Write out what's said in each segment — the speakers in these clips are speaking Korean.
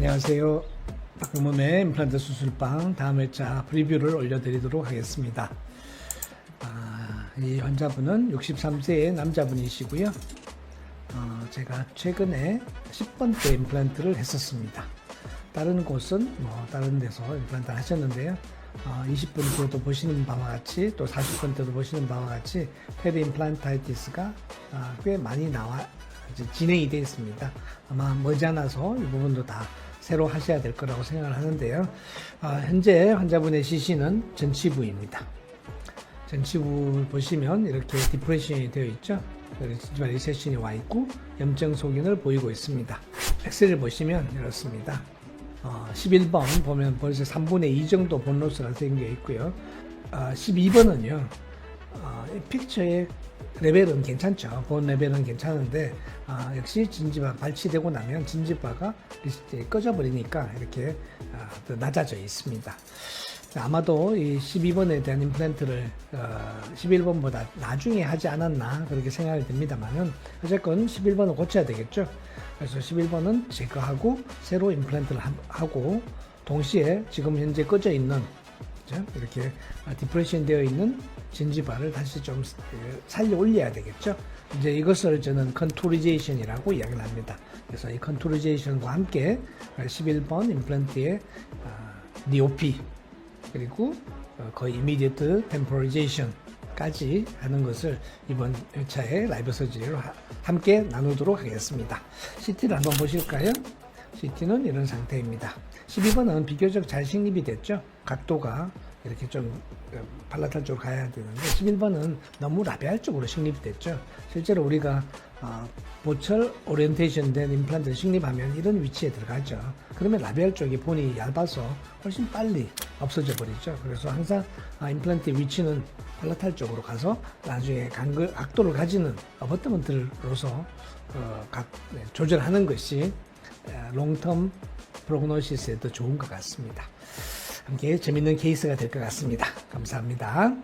안녕하세요. 박병문의 임플란트 수술방 다음 회차 프리뷰를 올려드리도록 하겠습니다. 이 환자분은 63세의 남자분이시고요. 제가 최근에 10번째 임플란트를 했었습니다. 다른 곳은 다른 데서 임플란트를 하셨는데요. 20번 때도 보시는 바와 같이 또 40번 때도 보시는 바와 같이 페리 임플란타이티스가 꽤 많이 진행이 되어 있습니다. 아마 머지않아서 이 부분도 다 새로 하셔야 될 거라고 생각을 하는데요. 현재 환자분의 시신은 전치부입니다. 전치부 보시면 이렇게 디프레션이 되어 있죠. 진지바 리세션이 와 있고 염증 소견을 보이고 있습니다. 엑스를 보시면 이렇습니다. 11번 보면 벌써 3분의 2 정도 본로스가 생겨 있고요. 12번은요. 픽처의 레벨은 괜찮죠. 본 레벨은 괜찮은데 역시 진지바 발치되고 나면 진지바가 꺼져 버리니까 이렇게 더 낮아져 있습니다. 아마도 이 12번에 대한 임플란트를 11번보다 나중에 하지 않았나 그렇게 생각이 듭니다만은 어쨌건 11번은 고쳐야 되겠죠. 그래서 11번은 제거하고 새로 임플란트를 하고 동시에 지금 현재 꺼져 있는 이렇게 디프레션 되어 있는 진지바를 다시 좀 살려 올려야 되겠죠. 이제 이것을 저는 컨투리제이션이라고 이야기를 합니다. 그래서 이 컨투리제이션과 함께 11번 임플란트의 니오피 그리고 거의 이미디어트 템포리제이션까지 하는 것을 이번 회차의 라이브 서지로 함께 나누도록 하겠습니다. CT를 한번 보실까요? CT는 이런 상태입니다. 12번은 비교적 잘 식립이 됐죠. 각도가 이렇게 좀 팔라탈 쪽으로 가야 되는데 11번은 너무 라비알 쪽으로 식립이 됐죠. 실제로 우리가 보철 오리엔테이션 된 임플란트를 식립하면 이런 위치에 들어가죠. 그러면 라비알 쪽이 본이 얇아서 훨씬 빨리 없어져 버리죠. 그래서 항상 임플란트의 위치는 팔라탈 쪽으로 가서 나중에 각도를 가지는 어버트먼트로서 조절하는 것이 롱텀 프로그노시스에 더 좋은 것 같습니다. 함께 재밌는 케이스가 될 것 같습니다. 감사합니다.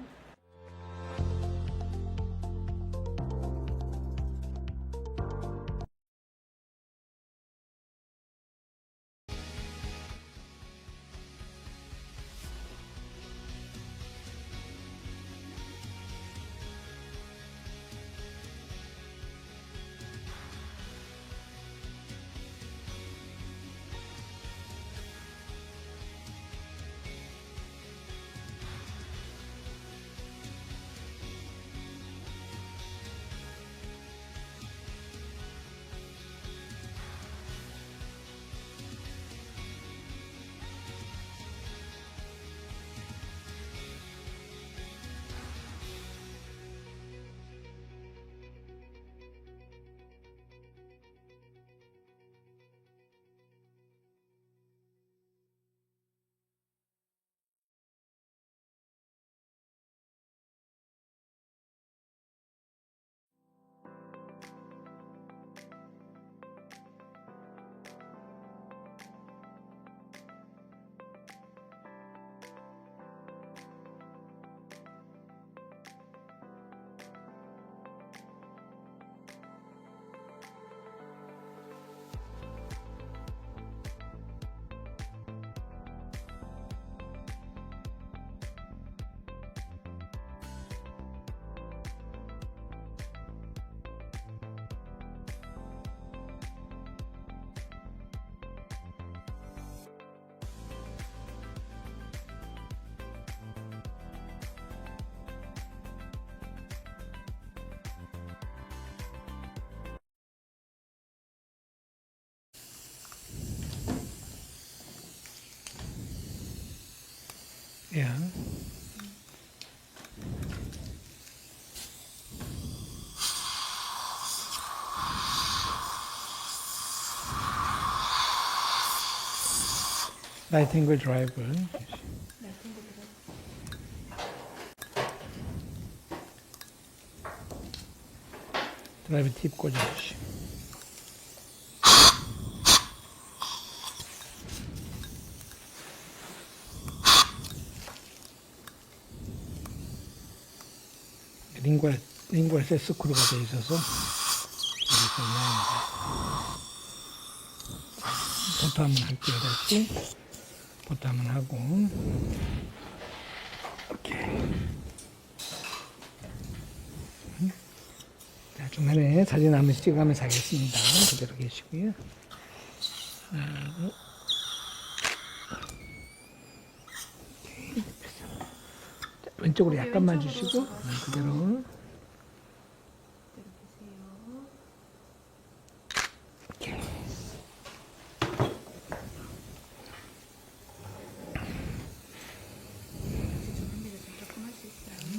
Yeah. 나이팅글 드라이브. 드라이브 팁 꽂아주시고. 링괄 세스크루가 되어 있어서 이렇게 나옵니다. 포토 한번 할게요. 다시 포토 한번 하고 오케이. 자, 중간에 사진 한번 찍어가면서 하겠습니다. 그대로 계시고요. 자, 왼쪽으로 약간만 주시고 그대로. 오케이.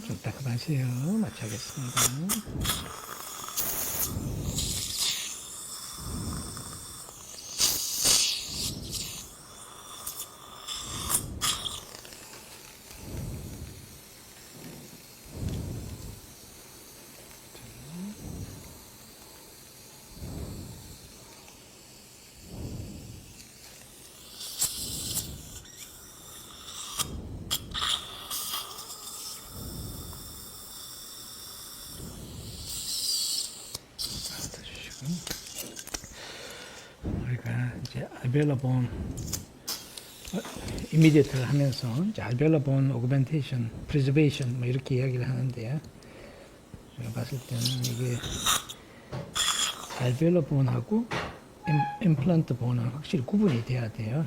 좀 따끔하세요. 마치 하겠습니다. 우리가 이제 알베올라 본 이미디어트를 하면서 이제 알베올라 본 오그멘테이션, 프리저베이션 뭐 이렇게 이야기를 하는데요. 제가 봤을 때는 이게 알베올라 본하고 임플란트 본은 확실히 구분이 돼야 돼요.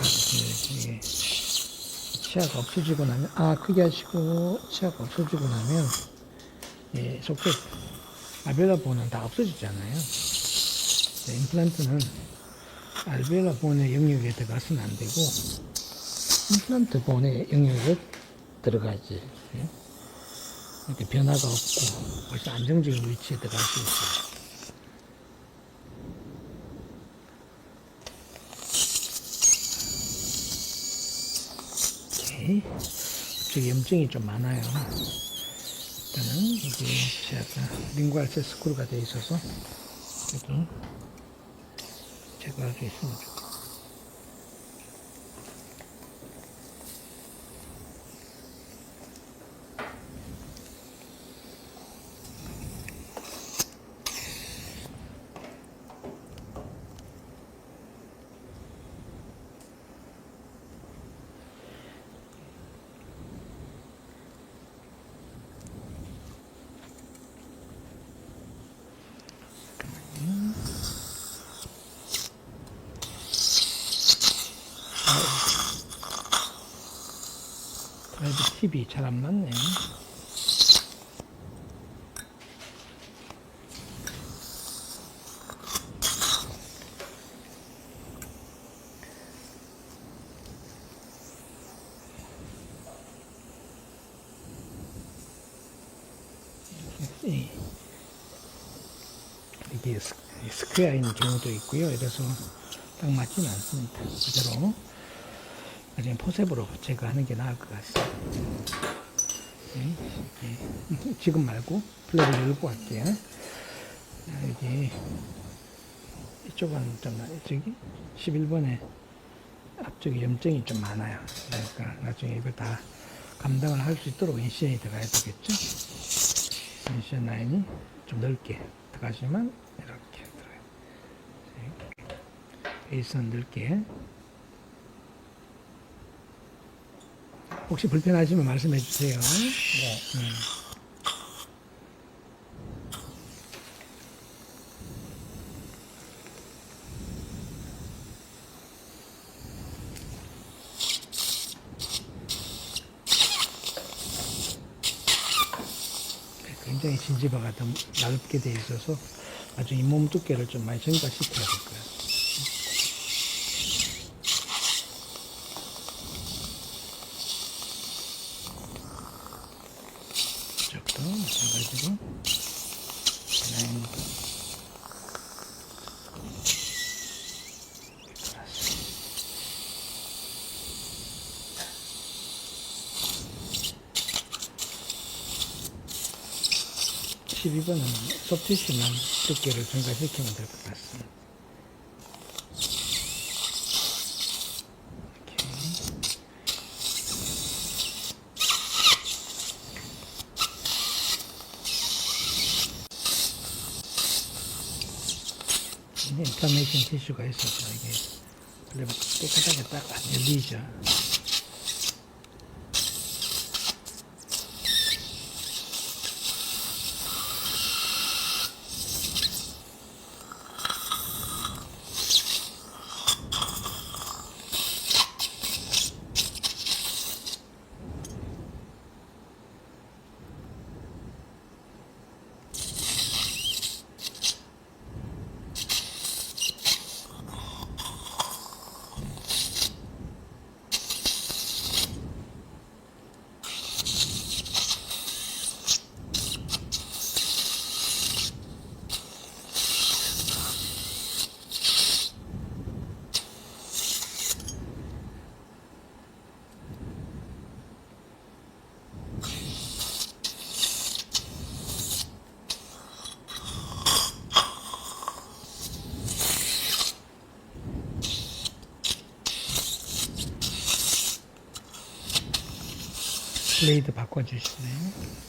이게 치아가 없어지고 나면 크게 하시고 치아가 없어지고 나면 예, 속에 알베올라 본은 다 없어지잖아요. 임플란트는 알베올라 본의 영역에 들어가서는 안 되고 임플란트 본의 영역에 들어가지. 이렇게 변화가 없고 벌써 안정적인 위치에 들어갈 수 있어요. 오케이. 저기 염증이 좀 많아요. 일단은 이게 제가 링구알세 스크루가 되어 있어서 그래도 제거할 수 있으면 좋겠어요. 드라이브 팁이 잘 안 맞네. 이게 스퀘어인 경우도 있고요. 이래서 딱 맞지는 않습니다. 그대로 나중에 포셉으로 제거하는 게 나을 것 같습니다. 네, 지금 말고 플랩을 열고 할게요. 여기 이쪽은 좀 저기 11번에 앞쪽에 염증이 좀 많아요. 그러니까 나중에 이걸 다 감당을 할 수 있도록 인시전이 들어가야 되겠죠. 인시전 라인이 좀 넓게 들어가지만 이렇게 들어가요. 베이스는 넓게. 혹시 불편하시면 말씀해 주세요. 네. 굉장히 진지바가 더 넓게 되어 있어서 나중에 잇몸 두께를 좀 많이 증가시켜야 될 거예요. 이쪽도 마찬가지로 라인 12번은 소프티쉬만 두께를 증가시키면 될 것 같습니다. 이렇게. 인플라메이션 티슈가 있어서 이게 깨끗하게 딱 안 열리죠. 블레이드 바꿔주시네요.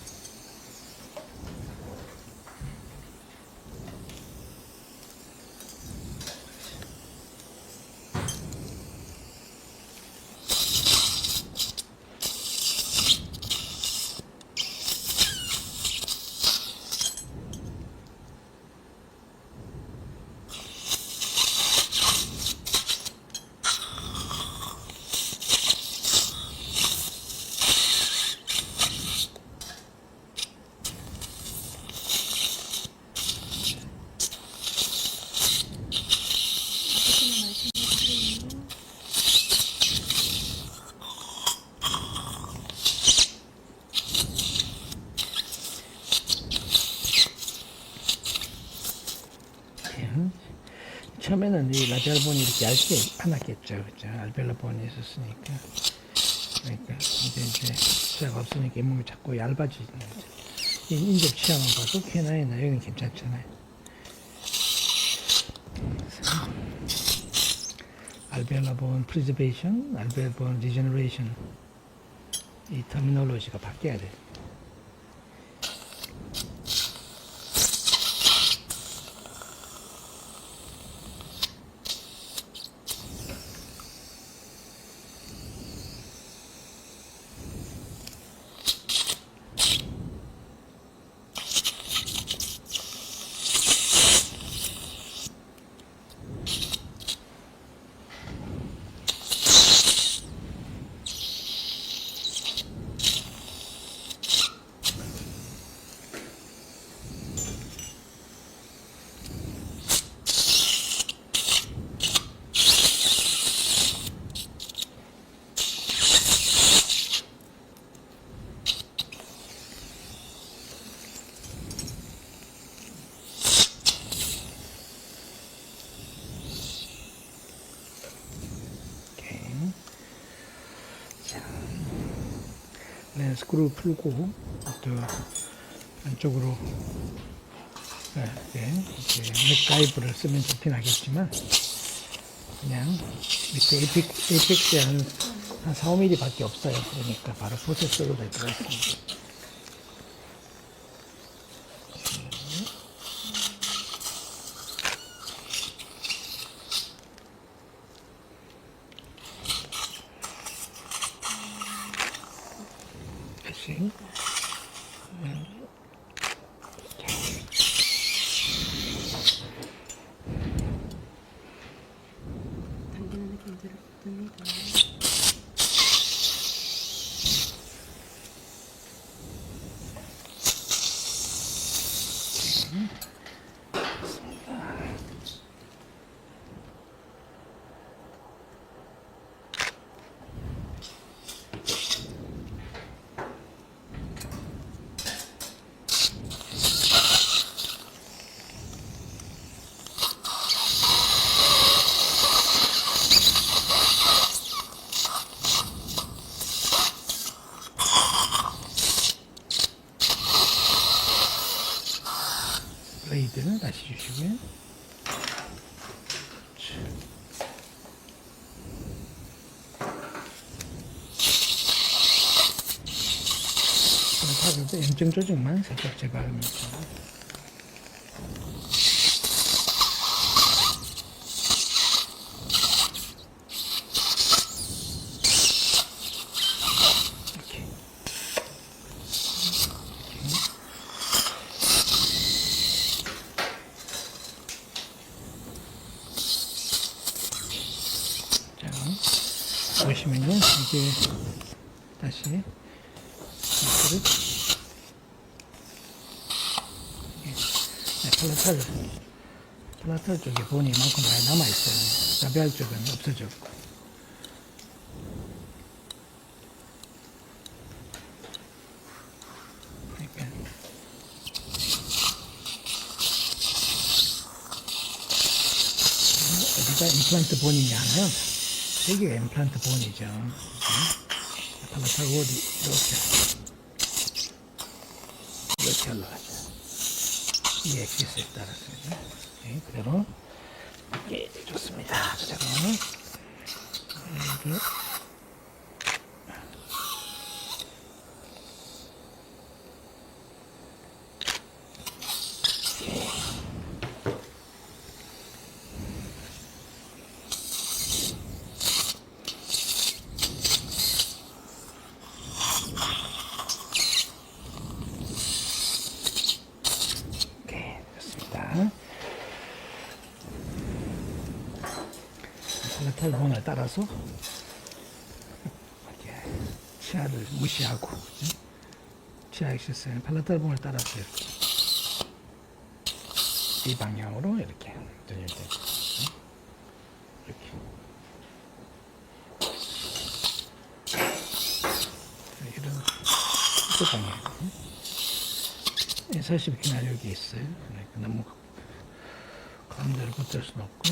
처음에는 이 라디알 본이 이렇게 얇게 안 왔겠죠. 그죠? 알베올라 본이 있었으니까. 그러니까, 이제 숫자가 없으니까 잇몸이 자꾸 얇아지는 거죠. 이 인접 취향을 봐도 Q9이나 여기는 괜찮잖아요. 알베올라 본 프리저베이션, 알베올라 본 리제너레이션. 이 터미놀로지가 바뀌어야 돼요. 스크루 풀고 또 안쪽으로 이렇게 맥가이브를 쓰면 좋긴 하겠지만 그냥 밑에 에이펙스에 한 4, 5mm 밖에 없어요. 그러니까 바로 프로세서로 될 것 같습니다. 당기는 느낌 듭니다. 블레이드를 다시 주시고요. 파도 염증 조직만 살짝 제거합니다. 보시면요, 이게 다시 이거를 플라탈 쪽에 본이 이만큼 많이 남아 있어요. 자비알 쪽은 없어졌고. 그러니까 어디가 임플란트 본이냐 하면 여기가 임플란트 본이죠. 플라탈 원이 이렇게 올라가죠. 이 엑시스에 따라서. 네, 그대로. 예, 좋습니다. 그대로. 이렇게. 플라탈 본을 따라서 치아를 무시하고 치아 엑시스는 플라탈 본을 따라서 이렇게 이 방향으로 이렇게 돌릴 때 이렇게 이런 그 방향. 사실 그냥 여기 있어요. 그러니까 너무 가운데를 붙일 수는 없고.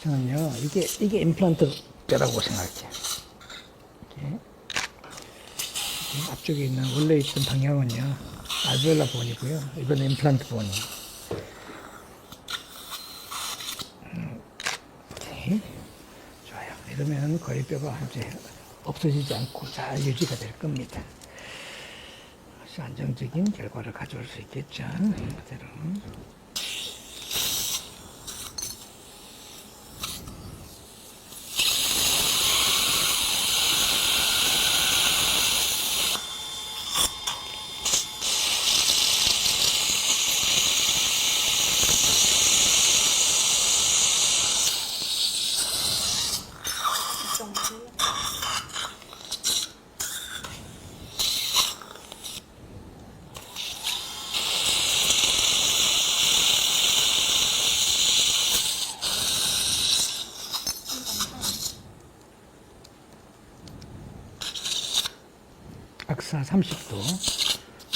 저는요, 이게 임플란트 뼈라고 생각해요. 이렇게. 앞쪽에 있는, 원래 있던 방향은요, 알베올라 본이고요. 이건 임플란트 본이에요. 오케이. 좋아요. 이러면 거의 뼈가 이제 없어지지 않고 잘 유지가 될 겁니다. 안정적인 결과를 가져올 수 있겠죠. 그대로. 악사 30도,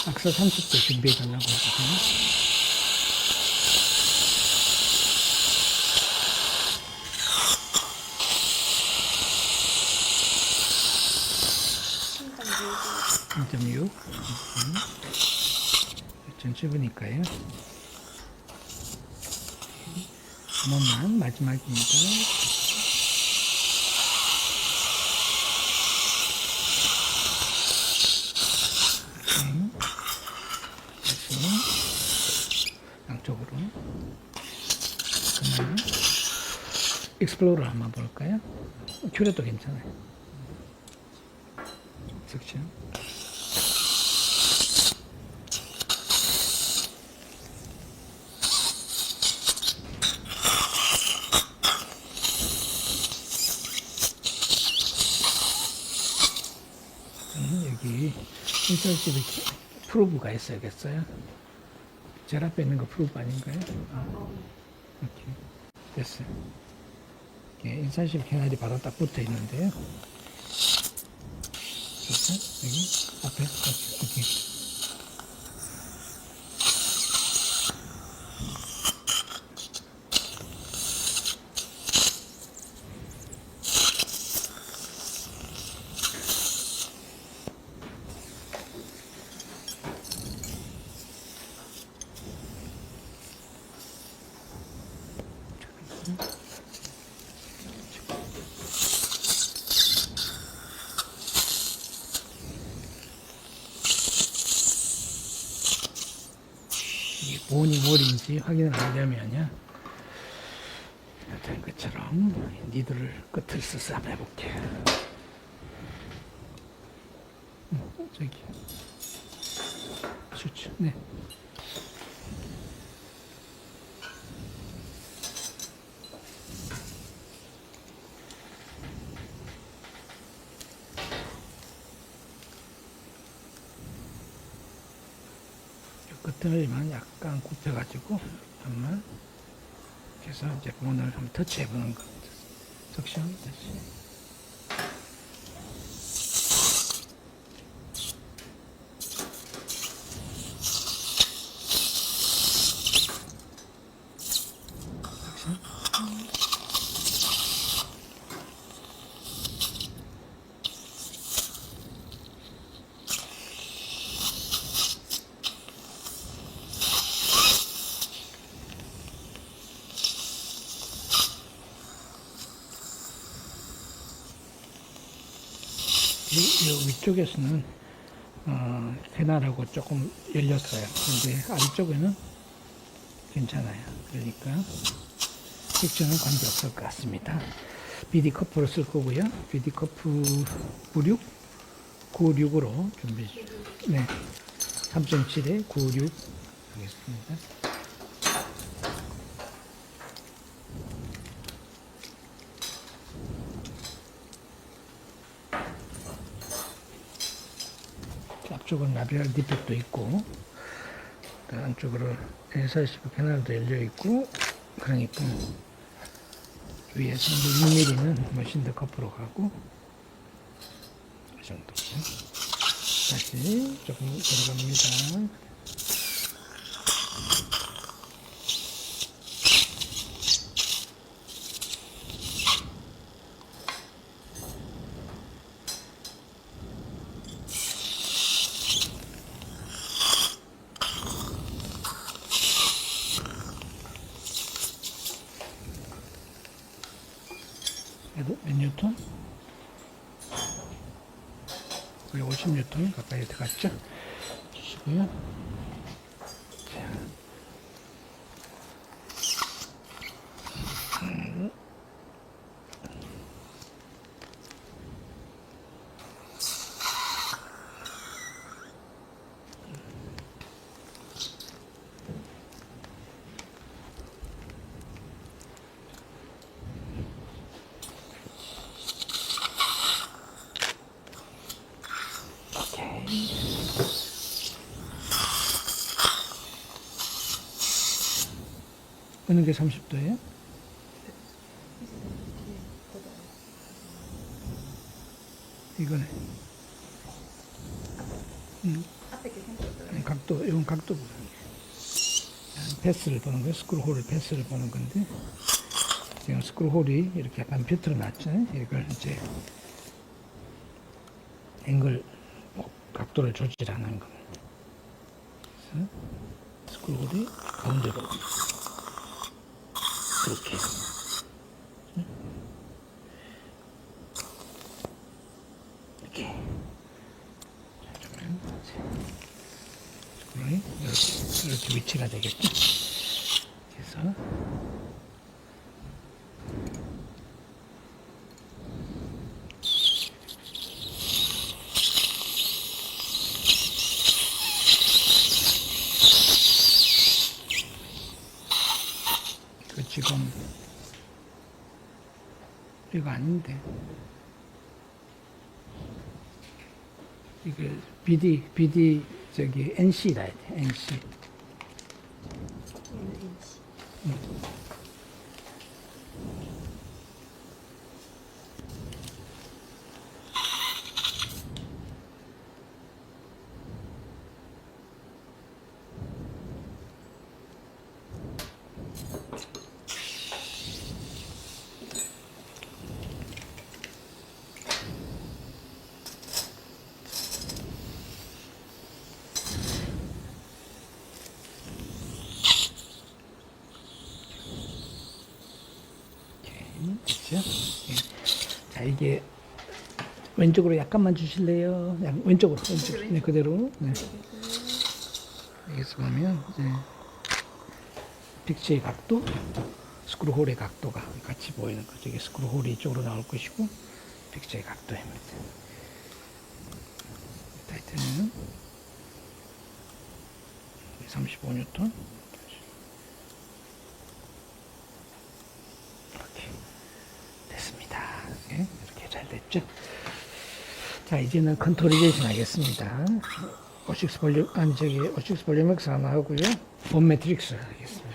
악사 30도 준비해 달라고 하거든요. (3.6) 좀 좁으니까요. 한 번만 마지막입니다. 양쪽으로. 그러면 익스플로러 한번 볼까요? 큐레도 괜찮아요. 섹션. 여기 인설집에 프로브가 있어야겠어요. 제일 앞에 있는 거 프로브 아닌가요? 이렇게 됐어요. 인산실 캐널이 바로 딱 붙어 있는데요. 그래서 여기 앞에 이렇게 맞는지 확인을 하려면요. 된 것처럼 니들을 끝을 써서 한번 해볼게. 저기 좋죠. 네. 끝을만 약간 굽혀가지고 한번 그래서 이제 문을 한번 터치해보는 거. 적셔 다시. 이 위쪽에서는 캐나라고 조금 열렸어요. 근데 아래쪽에는 괜찮아요. 그러니까 색조는 관계없을 것 같습니다. BD 커프로 쓸 거고요. BD 커프 96으로 준비. 네, 3.7에 96 하겠습니다. 앞쪽은 라비알 디펙도 있고 안쪽으로 L45 캐널도 열려 있고 그러니까 위에서 6mm는 머신더 커프로 가고 이 정도. 다시 조금 들어갑니다. 몇 뉴턴? 거의 50뉴턴 가까이 들어갔죠? 주시고요. 자. 어느 게 30도예요? 이거네. 각도, 이건 각도. 패스를 보는 거예요. 스크루홀을 패스를 보는 건데, 지금 스크루홀이 이렇게 약간 비틀어 놨잖아요. 이걸 이제 앵글 각도를 조절하는 겁니다. 그래서 스크루홀이 가운데로 이렇게. 이렇게. 스크루홀이 이렇게 위치가 되겠죠. 그래서 지금 이거 아닌데 이게 BD 저기 NC라 해야 돼. NC. 됐죠? 자, 이게 왼쪽으로 약간만 주실래요? 왼쪽으로. 네, 그대로. 네. 여기서 보면 이제 픽스의 각도, 스크루홀의 각도가 같이 보이는 거죠. 이게 스크루홀이 이쪽으로 나올 것이고 픽스의 각도입니다. 타이트니는 35N. 이렇게 됐습니다. 네, 이렇게 잘 됐죠. 자, 이제는 컨트롤리제이션 하겠습니다. O6 볼륨, O6 볼륨X 하나 하고요. 본 매트릭스 하겠습니다.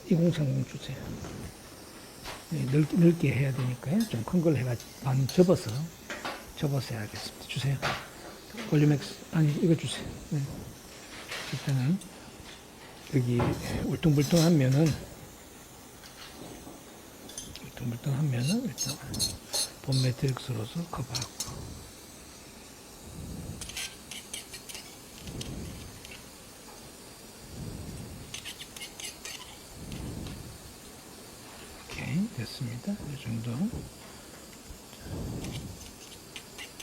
(2030) 주세요. 네, 넓게 해야 되니까요. 좀 큰 걸 해가지고 반 접어서 해야겠습니다. 주세요. 볼륨 X, 아니, 이거 주세요. 네. 일단은, 여기, 울퉁불퉁한 면은, 일단, 본 매트릭스로서 커버하고. 오케이, 됐습니다. 이 정도.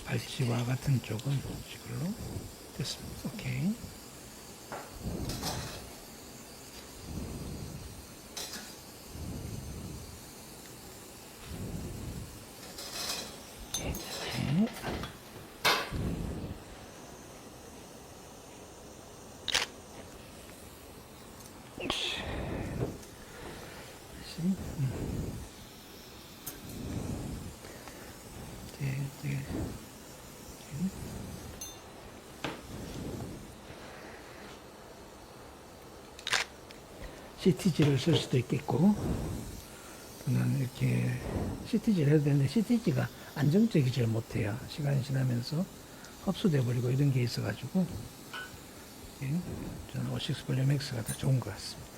발치와 같은 쪽은 이걸로 됐습니다. 오케이. 이렇게. CTG를 쓸 수도 있겠고, 또는 이렇게 CTG를 해도 되는데 CTG가 안정적이질 못해요. 시간이 지나면서 흡수돼 버리고 이런 게 있어가지고, 예, 저는 O6 볼륨 X가 더 좋은 것 같습니다.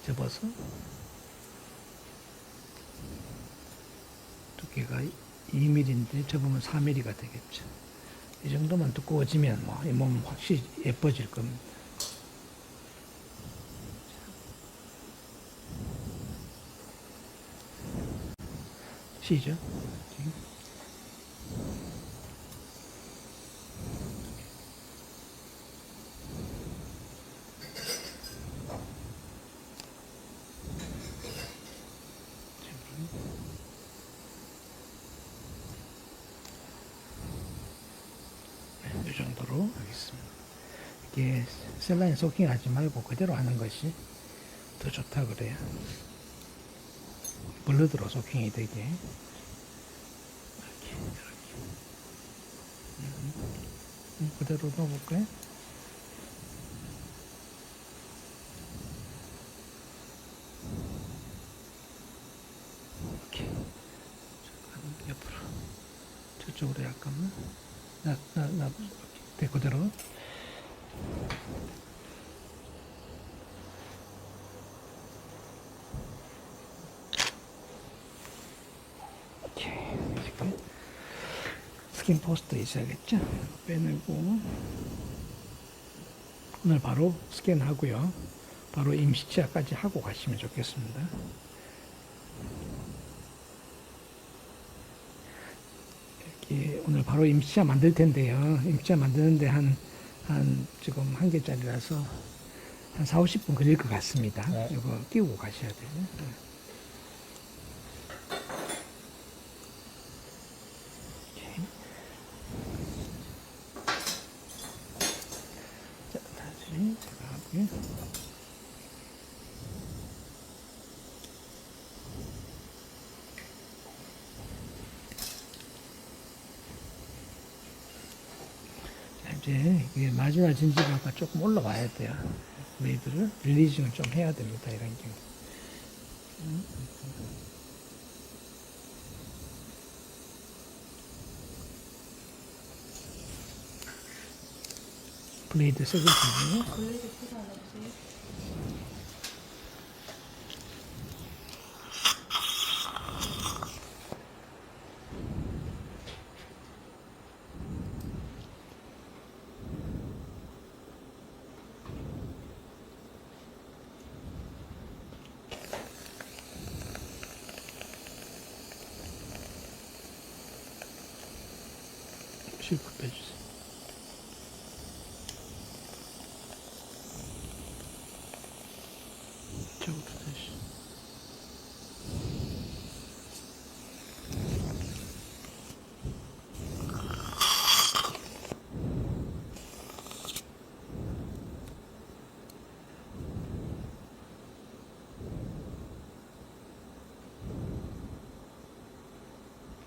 접어서 두께가 2mm인데 접으면 4mm가 되겠죠. 이 정도만 두꺼워지면 뭐 이 몸 확실히 예뻐질 겁니다. 시죠. 이 정도로 하겠습니다. 이게 셀라인 소킹 하지 말고 그대로 하는 것이 더 좋다 그래요. 블러드로 소킹이 되게. 이렇게. 그대로 넣어볼까요? 이렇게. 옆으로. 저쪽으로 약간만. 네, 그대로. 지금 스킨 포스트 있어야겠죠? 빼내고 오늘 바로 스캔하고요. 바로 임시치아까지 하고 가시면 좋겠습니다. 이렇게 오늘 바로 임시치아 만들 텐데요. 임시치아 만드는데 지금 한 개짜리라서 한 4, 50분 걸릴 것 같습니다. 네. 이거 끼우고 가셔야 돼요. 네. 자, 다시 제가 하고요. 자, 이제 이게 마지막 진지가 조금 올라와야 돼요. 블레이드를 릴리징을 좀 해야 됩니다. 이런 경우. 블레이드 쓰겠습니다. 블레이드 필요 안 없어요? 실프 빼주세요. 이쪽으로 다시.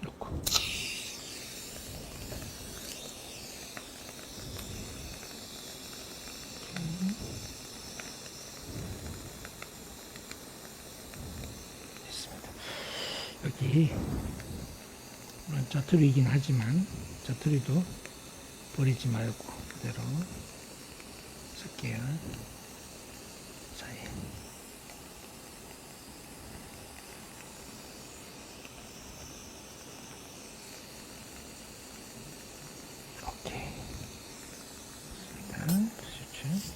놓고. 됐습니다. 여기 물론 자투리이긴 하지만 자투리도 버리지 말고 그대로 쓸게요. 사이. 오케이. 일단 슈츠.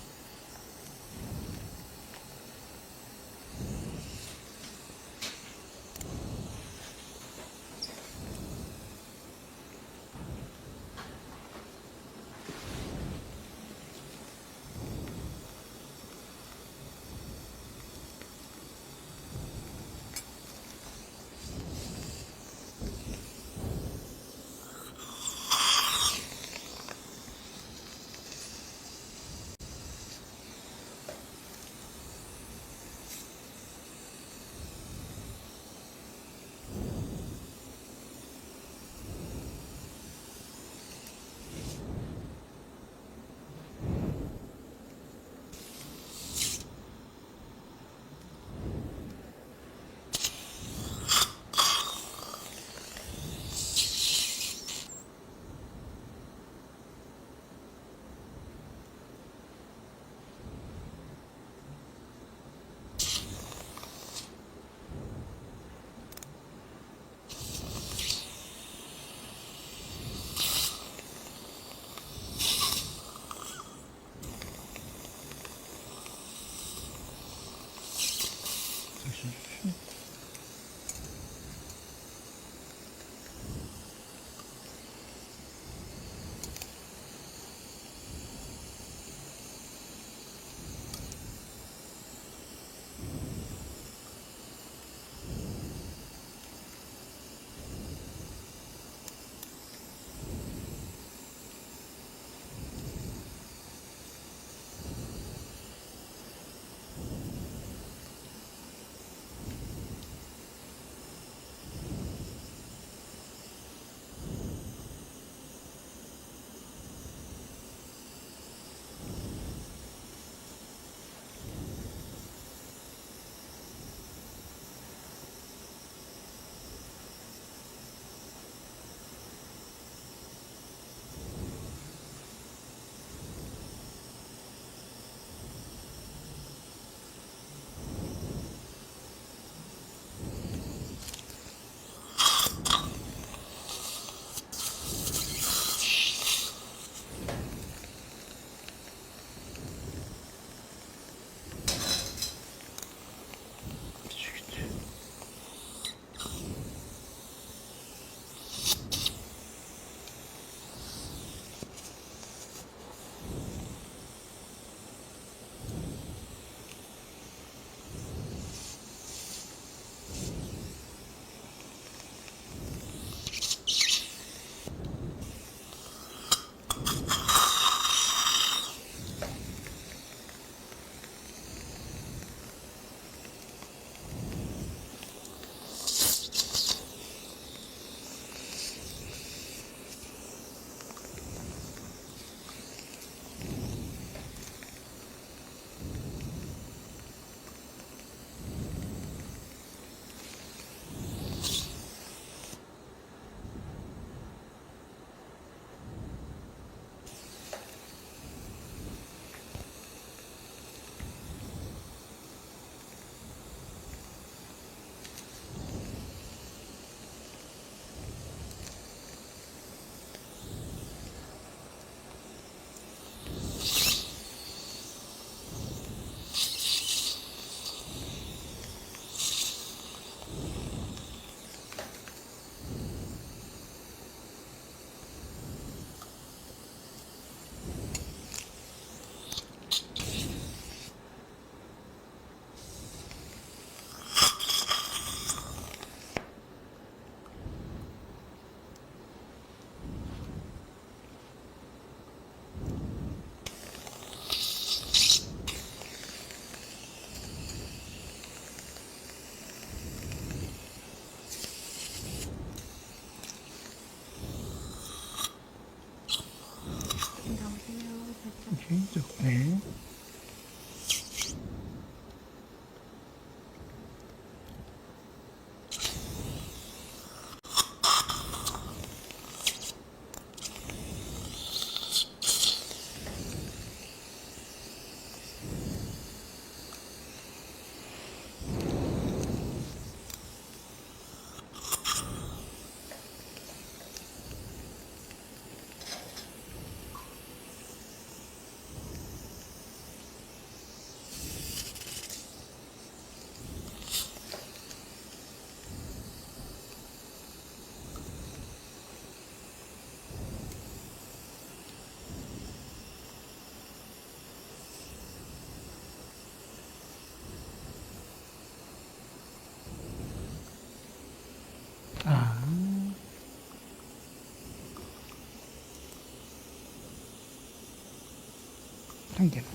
한 개만.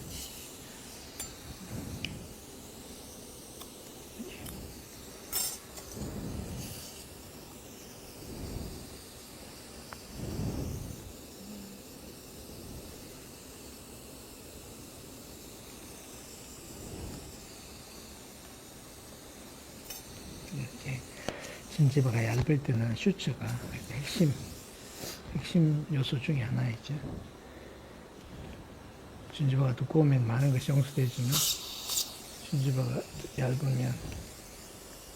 이렇게 진지바가 얇을 때는 슈츠가 핵심 요소 중에 하나이죠. 진지바가 두꺼우면 많은 것이 용서되지만 진지바가 얇으면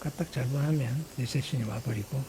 까딱 잘못하면 리세션이 와버리고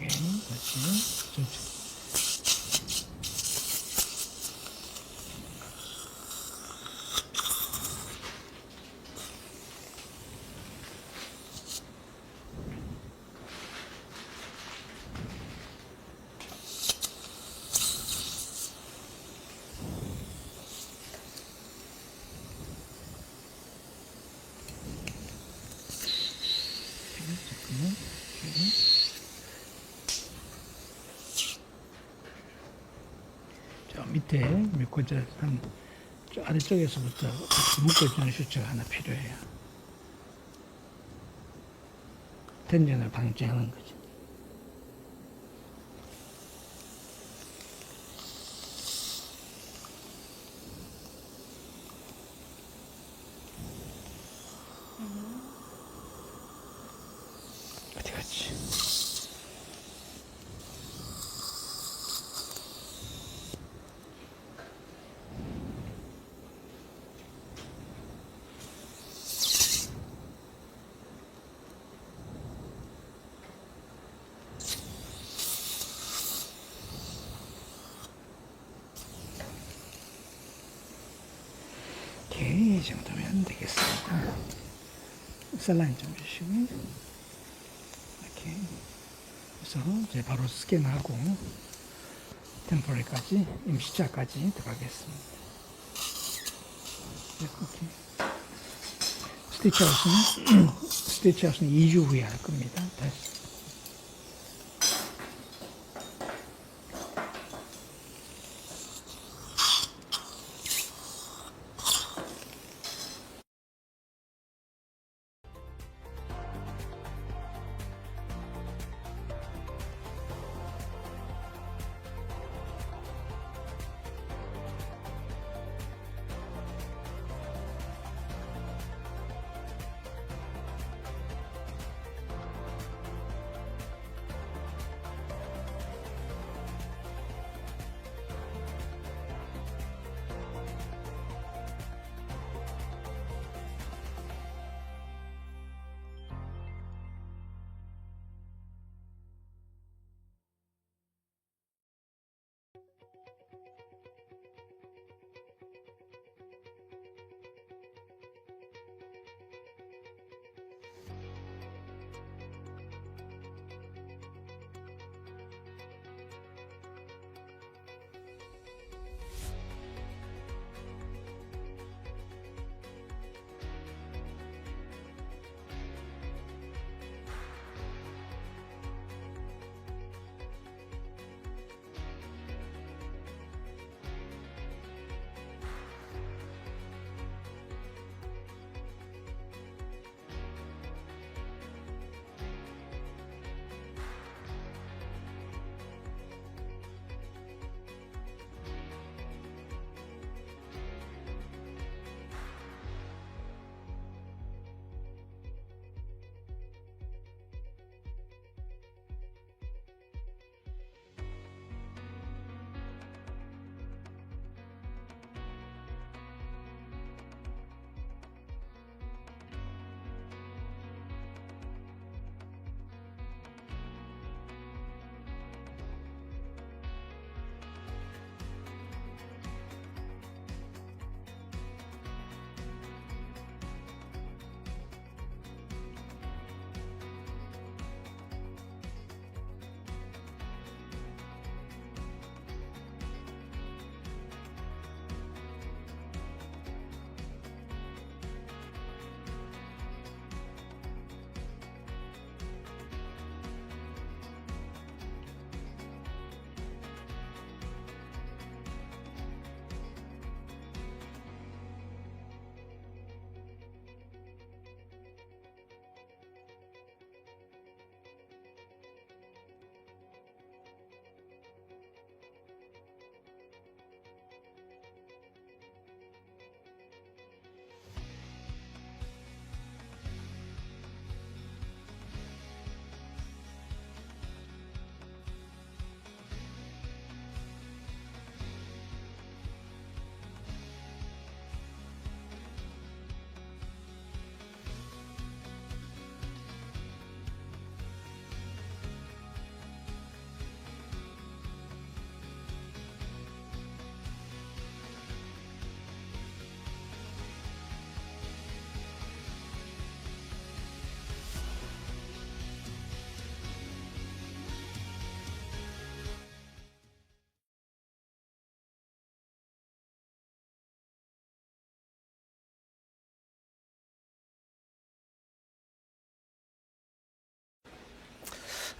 그렇지. 잠깐만. 저 밑에 미코자 저 아래쪽에서부터 묶어주는 슈츠가 하나 필요해요. 텐전을 방지하는 거지. 어디 갔지? 이 정도면 되겠습니다. 셀라인 좀 주시고 이렇게 해서 이제 바로 스캔하고 템포럴까지 임시자까지 들어가겠습니다. 이렇게 스티치아웃은 2주 후에 할 겁니다. 다시.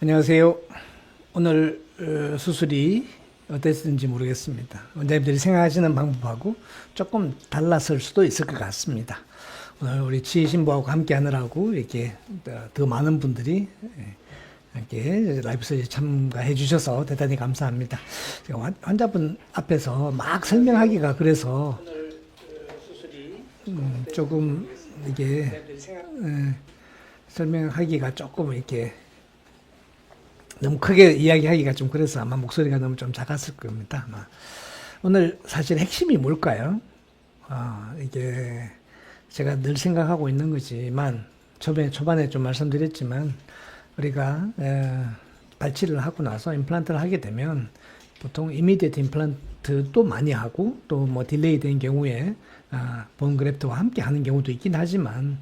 안녕하세요. 오늘 수술이 어땠는지 모르겠습니다. 원장님들이 생각하시는 방법하고 조금 달랐을 수도 있을 것 같습니다. 오늘 우리 치신부하고 함께 하느라고 이렇게 더 많은 분들이 이렇게 라이브 서비스 참가해 주셔서 대단히 감사합니다. 제가 환자분 앞에서 막 설명하기가 그래서 조금 이게 설명하기가 조금 이렇게 너무 크게 이야기하기가 좀 그래서 아마 목소리가 너무 좀 작았을 겁니다. 아마. 오늘 사실 핵심이 뭘까요? 이게 제가 늘 생각하고 있는 거지만 초반에 좀 말씀드렸지만 우리가 발치를 하고 나서 임플란트를 하게 되면 보통 이미디어트 임플란트도 많이 하고 또 뭐 딜레이 된 경우에 본 그래프트와 함께 하는 경우도 있긴 하지만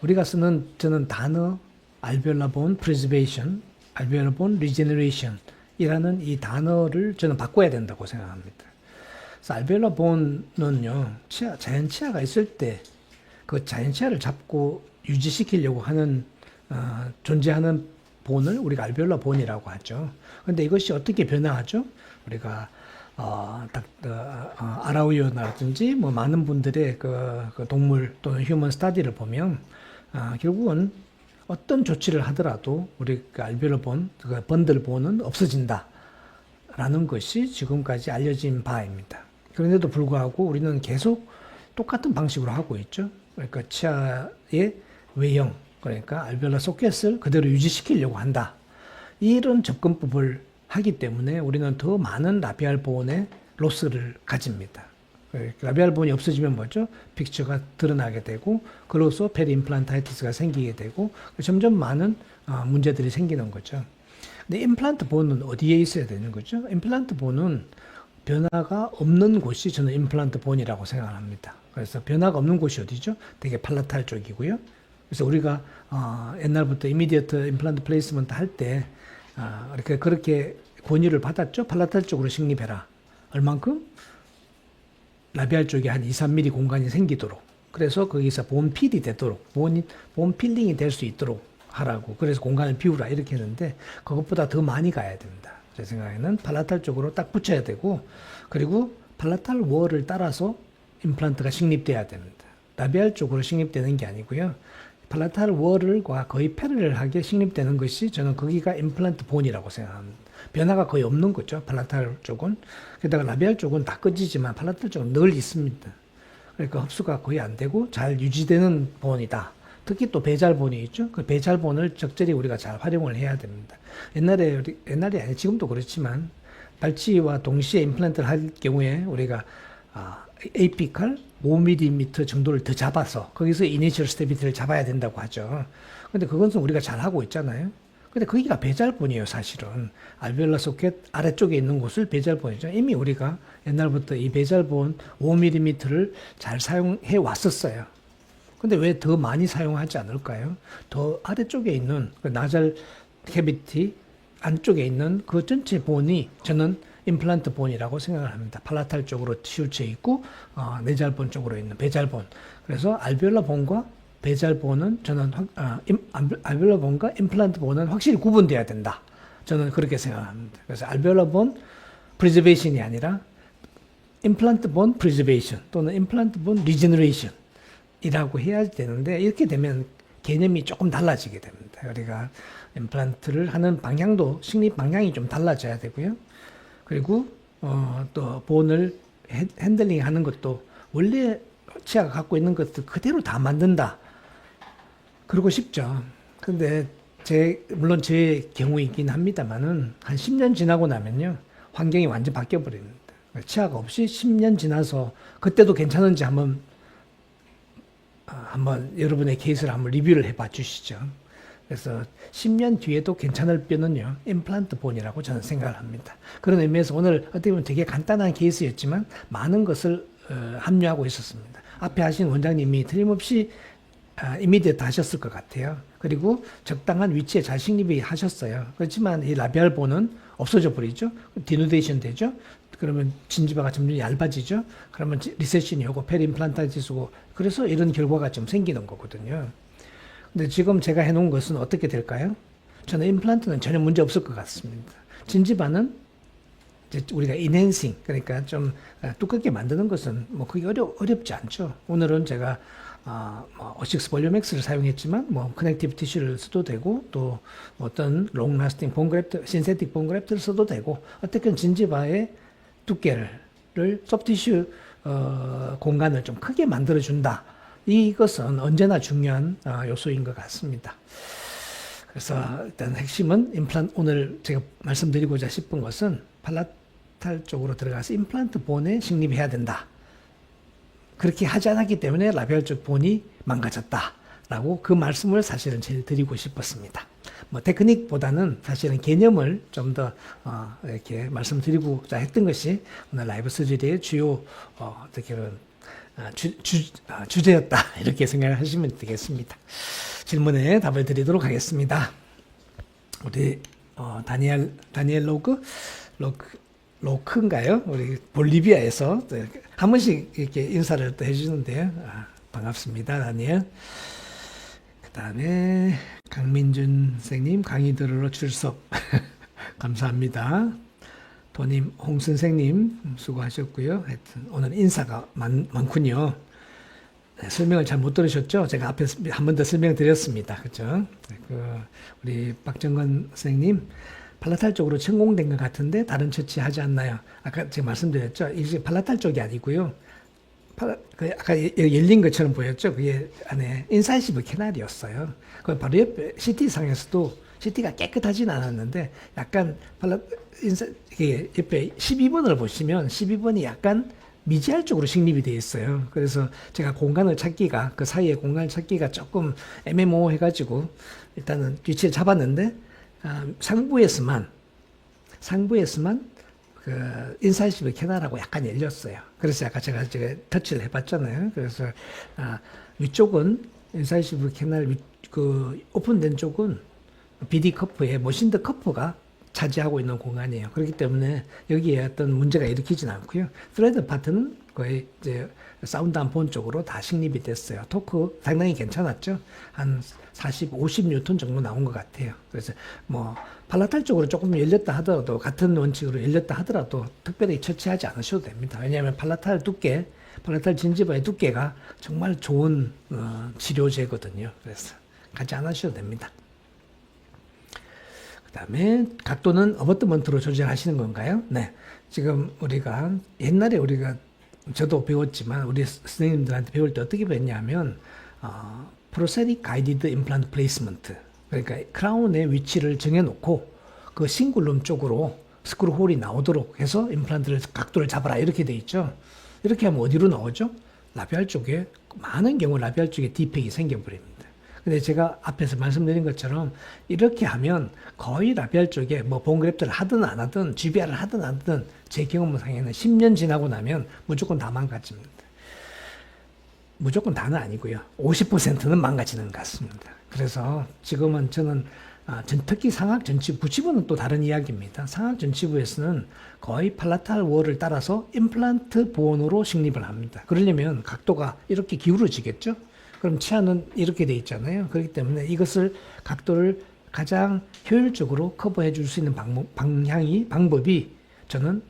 우리가 쓰는 저는 단어 알베올라 본 프리저베이션, 알베올라 본 리제너레이션 이라는 이 단어를 저는 바꿔야 된다고 생각합니다. 그래서 알베올라 본은요, 자연 치아가 있을 때 그 자연 치아를 잡고 유지시키려고 하는 존재하는 본을 우리가 알베올라 본이라고 하죠. 그런데 이것이 어떻게 변화하죠? 우리가 아라우이오라든지 뭐 많은 분들의 그 동물 또는 휴먼 스타디를 보면 결국은 어떤 조치를 하더라도 우리 그 알베올라 본, 그 번들 본은 없어진다라는 것이 지금까지 알려진 바입니다. 그런데도 불구하고 우리는 계속 똑같은 방식으로 하고 있죠. 그러니까 치아의 외형, 그러니까 알베올라 소켓을 그대로 유지시키려고 한다. 이런 접근법을 하기 때문에 우리는 더 많은 라비알 본의 로스를 가집니다. 라비알 본이 없어지면 뭐죠? 픽처가 드러나게 되고 그로써 페리 임플란타이티스가 생기게 되고 점점 많은 문제들이 생기는 거죠. 근데 임플란트 본은 어디에 있어야 되는 거죠? 임플란트 본은 변화가 없는 곳이 저는 임플란트 본이라고 생각합니다. 그래서 변화가 없는 곳이 어디죠? 되게 팔라탈 쪽이고요. 그래서 우리가 옛날부터 이미디어트 임플란트 플레이스먼트 할 때 이렇게 그렇게 권유를 받았죠. 팔라탈 쪽으로 식립해라. 얼만큼? 라비알 쪽에 한 2, 3mm 공간이 생기도록. 그래서 거기서 본 필이 되도록, 본 필링이 될 수 있도록 하라고. 그래서 공간을 비우라 이렇게 했는데 그것보다 더 많이 가야 됩니다. 제 생각에는 팔라탈 쪽으로 딱 붙여야 되고, 그리고 팔라탈 월을 따라서 임플란트가 식립돼야 됩니다. 라비알 쪽으로 식립되는 게 아니고요. 팔라탈 월과 거의 패러렐하게 식립되는 것이 저는 거기가 임플란트 본이라고 생각합니다. 변화가 거의 없는 거죠. 팔라탈 쪽은. 게다가 라비알 쪽은 다 꺼지지만 팔라탈 쪽은 늘 있습니다. 그러니까 흡수가 거의 안 되고 잘 유지되는 본이다. 특히 또 배잘본이 있죠. 그 배잘본을 적절히 우리가 잘 활용을 해야 됩니다. 옛날이 아니 지금도 그렇지만 발치와 동시에 임플란트를 할 경우에 우리가 에이피칼 5mm 정도를 더 잡아서 거기서 이니셜 스테비티를 잡아야 된다고 하죠. 근데 그것은 우리가 잘 하고 있잖아요. 근데 거기가 배잘본이에요, 사실은. 알베올라 소켓 아래쪽에 있는 곳을 배잘본이죠. 이미 우리가 옛날부터 이 배잘본 5mm를 잘 사용해 왔었어요. 근데 왜 더 많이 사용하지 않을까요? 더 아래쪽에 있는 그 나잘 캐비티 안쪽에 있는 그 전체 본이 저는 임플란트 본이라고 생각을 합니다. 팔라탈 쪽으로 치우쳐 있고 내잘본 쪽으로 있는 배잘본. 그래서 알베올라 본과 배잘본은 저는 알베올라 본과 임플란트 본은 확실히 구분돼야 된다. 저는 그렇게 생각합니다. 그래서 알베올라 본 프리저베이션이 아니라 임플란트 본 프리저베이션 또는 임플란트 본 리제너레이션 이라고 해야 되는데 이렇게 되면 개념이 조금 달라지게 됩니다. 우리가 임플란트를 하는 방향도 식립 방향이 좀 달라져야 되고요. 그리고 또 본을 핸들링 하는 것도 원래 치아가 갖고 있는 것들 그대로 다 만든다. 그러고 싶죠. 근데 물론 제 경우이긴 합니다만은 한 10년 지나고 나면요. 환경이 완전 바뀌어 버립니다. 치아가 없이 10년 지나서 그때도 괜찮은지 한번 여러분의 케이스를 한번 리뷰를 해봐 주시죠. 그래서 10년 뒤에도 괜찮을 뼈는요, 임플란트 본이라고 저는 생각을 합니다. 그런 의미에서 오늘 어떻게 보면 되게 간단한 케이스였지만 많은 것을 합류하고 있었습니다. 앞에 하신 원장님이 틀림없이 이미디어트 하셨을 것 같아요. 그리고 적당한 위치에 잘 식립이 하셨어요. 그렇지만 이 라비알 본은 없어져 버리죠. 디누데이션 되죠. 그러면 진지바가 점점 얇아지죠. 그러면 리세션이 오고 페리임플란타이티스고 그래서 이런 결과가 좀 생기는 거거든요. 근데 지금 제가 해놓은 것은 어떻게 될까요? 저는 임플란트는 전혀 문제 없을 것 같습니다. 진지바는 이제 우리가 인핸싱, 그러니까 좀 두껍게 만드는 것은 뭐 그게 어렵지 않죠. 오늘은 제가 어식스 볼륨엑스를 사용했지만 뭐 커넥티브 티슈를 써도 되고 또 어떤 롱 라스팅 본 그래프트, 신세틱 본 그래프트를 써도 되고 어떻게든 진지바의 두께를 소프티슈 공간을 좀 크게 만들어준다. 이것은 언제나 중요한 요소인 것 같습니다. 그래서 일단 핵심은 오늘 제가 말씀드리고자 싶은 것은 팔라탈 쪽으로 들어가서 임플란트 본에 식립해야 된다. 그렇게 하지 않았기 때문에 라비알 쪽 본이 망가졌다라고 그 말씀을 사실은 제일 드리고 싶었습니다. 뭐 테크닉보다는 사실은 개념을 좀 더 이렇게 말씀드리고자 했던 것이 오늘 라이브 서저리의 주요 어떻게 보면 주제였다 이렇게 생각하시면 되겠습니다. 질문에 답을 드리도록 하겠습니다. 우리 다니엘 로크인가요? 우리 볼리비아에서 한 번씩 이렇게 인사를 또 해주는데요. 반갑습니다, 다니엘. 그 다음에 강민준 선생님 강의 들으러 출석 감사합니다. 도님, 홍 선생님 수고하셨고요. 하여튼 오늘 인사가 많군요. 네, 설명을 잘 못 들으셨죠? 제가 앞에서 한 번 더 설명드렸습니다. 그죠? 우리 박정건 선생님, 팔라탈 쪽으로 천공된 것 같은데 다른 처치 하지 않나요? 아까 제가 말씀드렸죠? 이게 팔라탈 쪽이 아니고요. 아까 열린 것처럼 보였죠? 그게 안에 인사이시브 캐날이었어요. 그 바로 옆에 CT상에서도 CT가 깨끗하진 않았는데 약간 이게 옆에 12번을 보시면 12번이 약간 미지알 쪽으로 식립이 되어 있어요. 그래서 제가 공간을 찾기가 그 사이에 공간을 찾기가 조금 애매모호해가지고 일단은 위치를 잡았는데 상부에서만 그 인사이시브 캐나라고 약간 열렸어요. 그래서 아까 제가 터치를 해봤잖아요. 그래서 위쪽은 인사이시브 캐날 그 오픈된 쪽은 BD 커프에 머신드 커프가 차지하고 있는 공간이에요. 그렇기 때문에 여기에 어떤 문제가 일으키진 않고요. 스레드 파트는 거의 이제 사운드 안 본 쪽으로 다 식립이 됐어요. 토크 상당히 괜찮았죠. 한 40, 50뉴턴 정도 나온 것 같아요. 그래서 뭐 팔라탈 쪽으로 조금 열렸다 하더라도 같은 원칙으로 열렸다 하더라도 특별히 처치하지 않으셔도 됩니다. 왜냐하면 팔라탈 진지바의 두께가 정말 좋은 치료제거든요. 그래서 가지 않으셔도 됩니다. 그 다음에 각도는 어버트먼트로 조절하시는 건가요? 네. 지금 옛날에 저도 배웠지만 우리 선생님들한테 배울 때 어떻게 배웠냐면 프로세틱 가이디드 임플란트 플레이스먼트, 그러니까 크라운의 위치를 정해놓고 그 싱글룸 쪽으로 스크루 홀이 나오도록 해서 임플란트를 각도를 잡아라 이렇게 돼 있죠. 이렇게 하면 어디로 나오죠? 라비알 쪽에 많은 경우 라비알 쪽에 디펙이 생겨버립니다. 근데 제가 앞에서 말씀드린 것처럼 이렇게 하면 거의 라비알 쪽에 뭐 본그래프트를 하든 안 하든 GBR을 하든 안 하든 제 경험상에는 10년 지나고 나면 무조건 다 망가집니다. 무조건 다는 아니고요. 50%는 망가지는 것 같습니다. 그래서 지금은 저는 특히 상악 전치부, 부치부는 또 다른 이야기입니다. 상악 전치부에서는 거의 팔라탈 월을 따라서 임플란트 보온으로 식립을 합니다. 그러려면 각도가 이렇게 기울어지겠죠? 그럼 치아는 이렇게 돼 있잖아요. 그렇기 때문에 이것을 각도를 가장 효율적으로 커버해 줄 수 있는 방법이 저는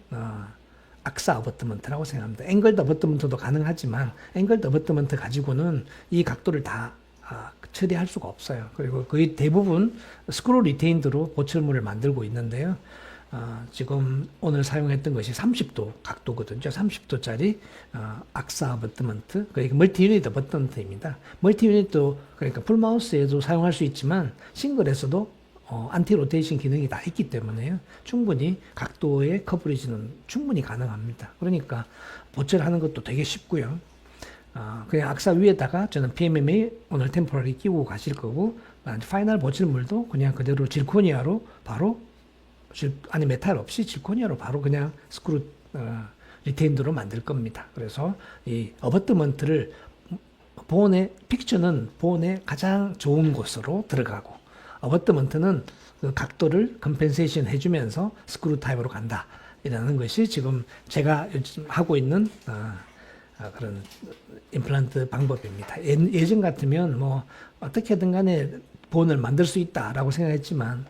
악사 어버트먼트라고 생각합니다. 앵글드 어버트먼트도 가능하지만 앵글드 어버트먼트 가지고는 이 각도를 다 처리할 수가 없어요. 그리고 거의 대부분 스크루 리테인드로 보철물을 만들고 있는데요. 지금 오늘 사용했던 것이 30도 각도거든요. 30도짜리 악사 어버트먼트, 그러니까 멀티 유닛 어버트먼트입니다. 멀티 유닛도 그러니까 풀마우스에도 사용할 수 있지만 싱글에서도 안티 로테이션 기능이 다 있기 때문에요. 충분히 각도의 커버리지는 충분히 가능합니다. 그러니까 보철하는 것도 되게 쉽고요. 그냥 악사 위에다가 저는 PMMA 오늘 템포러리 끼고 가실 거고, 파이널 보철물도 그냥 그대로 질코니아로 바로 아니 메탈 없이 질코니아로 바로 그냥 스크루 리테인드로 만들 겁니다. 그래서 이 어버트먼트를 픽처는 보온의 가장 좋은 곳으로 들어가고, 어버트먼트는 그 각도를 컴펜세이션 해주면서 스크루 타입으로 간다. 이라는 것이 지금 제가 요즘 하고 있는 그런 임플란트 방법입니다. 예전 같으면 뭐 어떻게든 간에 보온을 만들 수 있다라고 생각했지만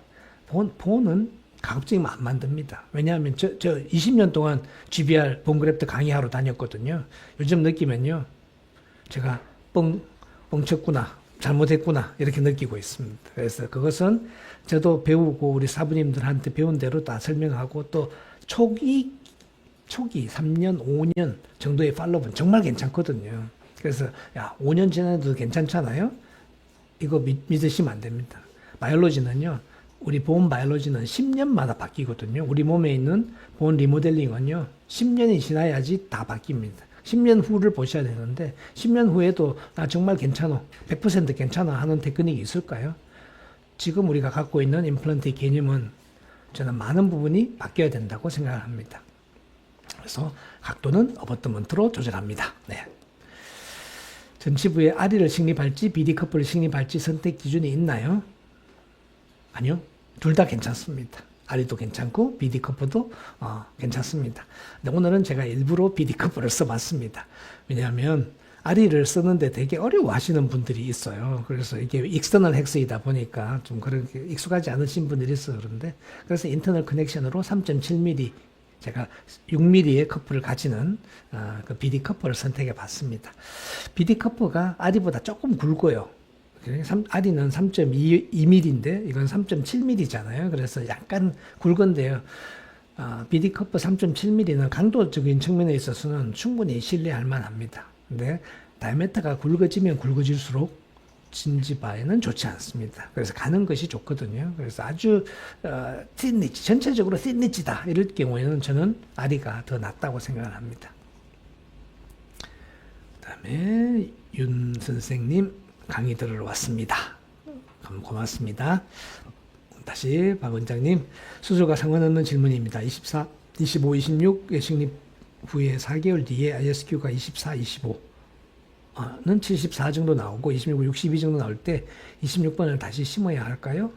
보온은 가급적이면 안 만듭니다. 왜냐하면 저 20년 동안 GBR 본그래프트 강의하러 다녔거든요. 요즘 느끼면요, 제가 뻥쳤구나, 잘못했구나 이렇게 느끼고 있습니다. 그래서 그것은 저도 배우고 우리 사부님들한테 배운 대로 다 설명하고, 또 초기 3년, 5년 정도의 팔로우는 정말 괜찮거든요. 그래서 5년 지나도 괜찮잖아요. 이거 믿으시면 안 됩니다. 바이올로지는요, 우리 보온 바이올로지는 10년마다 바뀌거든요. 우리 몸에 있는 보온 리모델링은요, 10년이 지나야지 다 바뀝니다. 10년 후를 보셔야 되는데 10년 후에도 나 정말 괜찮아, 100% 괜찮아 하는 테크닉이 있을까요? 지금 우리가 갖고 있는 임플란트의 개념은 저는 많은 부분이 바뀌어야 된다고 생각합니다. 그래서 각도는 어버트먼트로 조절합니다. 네. 전치부에 아리를 식립할지 BD 커플을 식립할지 선택 기준이 있나요? 아니요. 둘 다 괜찮습니다. 아리도 괜찮고 BD 커플도 괜찮습니다. 근데 오늘은 제가 일부러 BD 커플을 써봤습니다. 왜냐하면 아리를 쓰는데 되게 어려워하시는 분들이 있어요. 그래서 이게 익스터널 헥스이다 보니까 좀 그렇게 익숙하지 않으신 분들이 있어서 그런데, 그래서 인터널 커넥션으로 3.7mm 제가 6mm의 커플을 가지는 그 BD 커플을 선택해 봤습니다. BD 커플가 아리보다 조금 굵어요. 아리는 3.2mm인데 이건 3.7mm잖아요. 그래서 약간 굵은데요. BD 커플 3.7mm는 강도적인 측면에 있어서는 충분히 신뢰할 만합니다. 근데 다이아메터가 굵어지면 굵어질수록 진지바에는 좋지 않습니다. 그래서 가는 것이 좋거든요. 그래서 아주 틴니치, 전체적으로 틴니치다 이럴 경우에는 저는 아리가 더 낫다고 생각을 합니다. 그 다음에 윤 선생님 강의 들으러 왔습니다. 고맙습니다. 다시 박 원장님, 수술과 상관없는 질문입니다. 24, 25, 26 예식립 후에 4개월 뒤에 ISQ가 24, 25는 74 정도 나오고 26, 62 정도 나올 때 26번을 다시 심어야 할까요?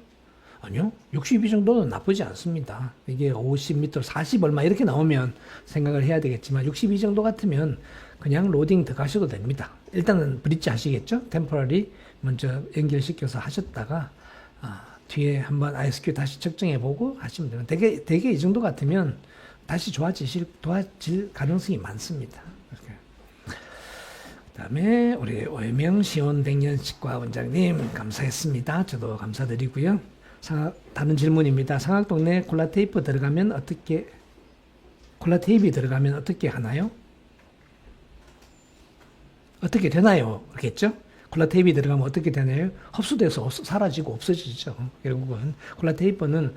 아니요. 62 정도는 나쁘지 않습니다. 이게 50m, 40 얼마 이렇게 나오면 생각을 해야 되겠지만 62 정도 같으면 그냥 로딩 들어가셔도 됩니다. 일단은 브릿지 하시겠죠? 템포러리 먼저 연결시켜서 하셨다가 뒤에 한번 ISQ 다시 측정해보고 하시면 돼요. 되게 이 정도 같으면 다시 좋아질 가능성이 많습니다. 그 다음에 우리 오해명 시온백년치과 원장님 감사했습니다. 저도 감사드리고요. 다른 질문입니다. 상악동네 콜라테이프 들어가면 콜라테이프 들어가면 어떻게 하나요? 어떻게 되나요? 그렇겠죠? 콜라테이프 들어가면 어떻게 되나요? 흡수돼서 사라지고 없어지죠. 결국은 콜라테이프는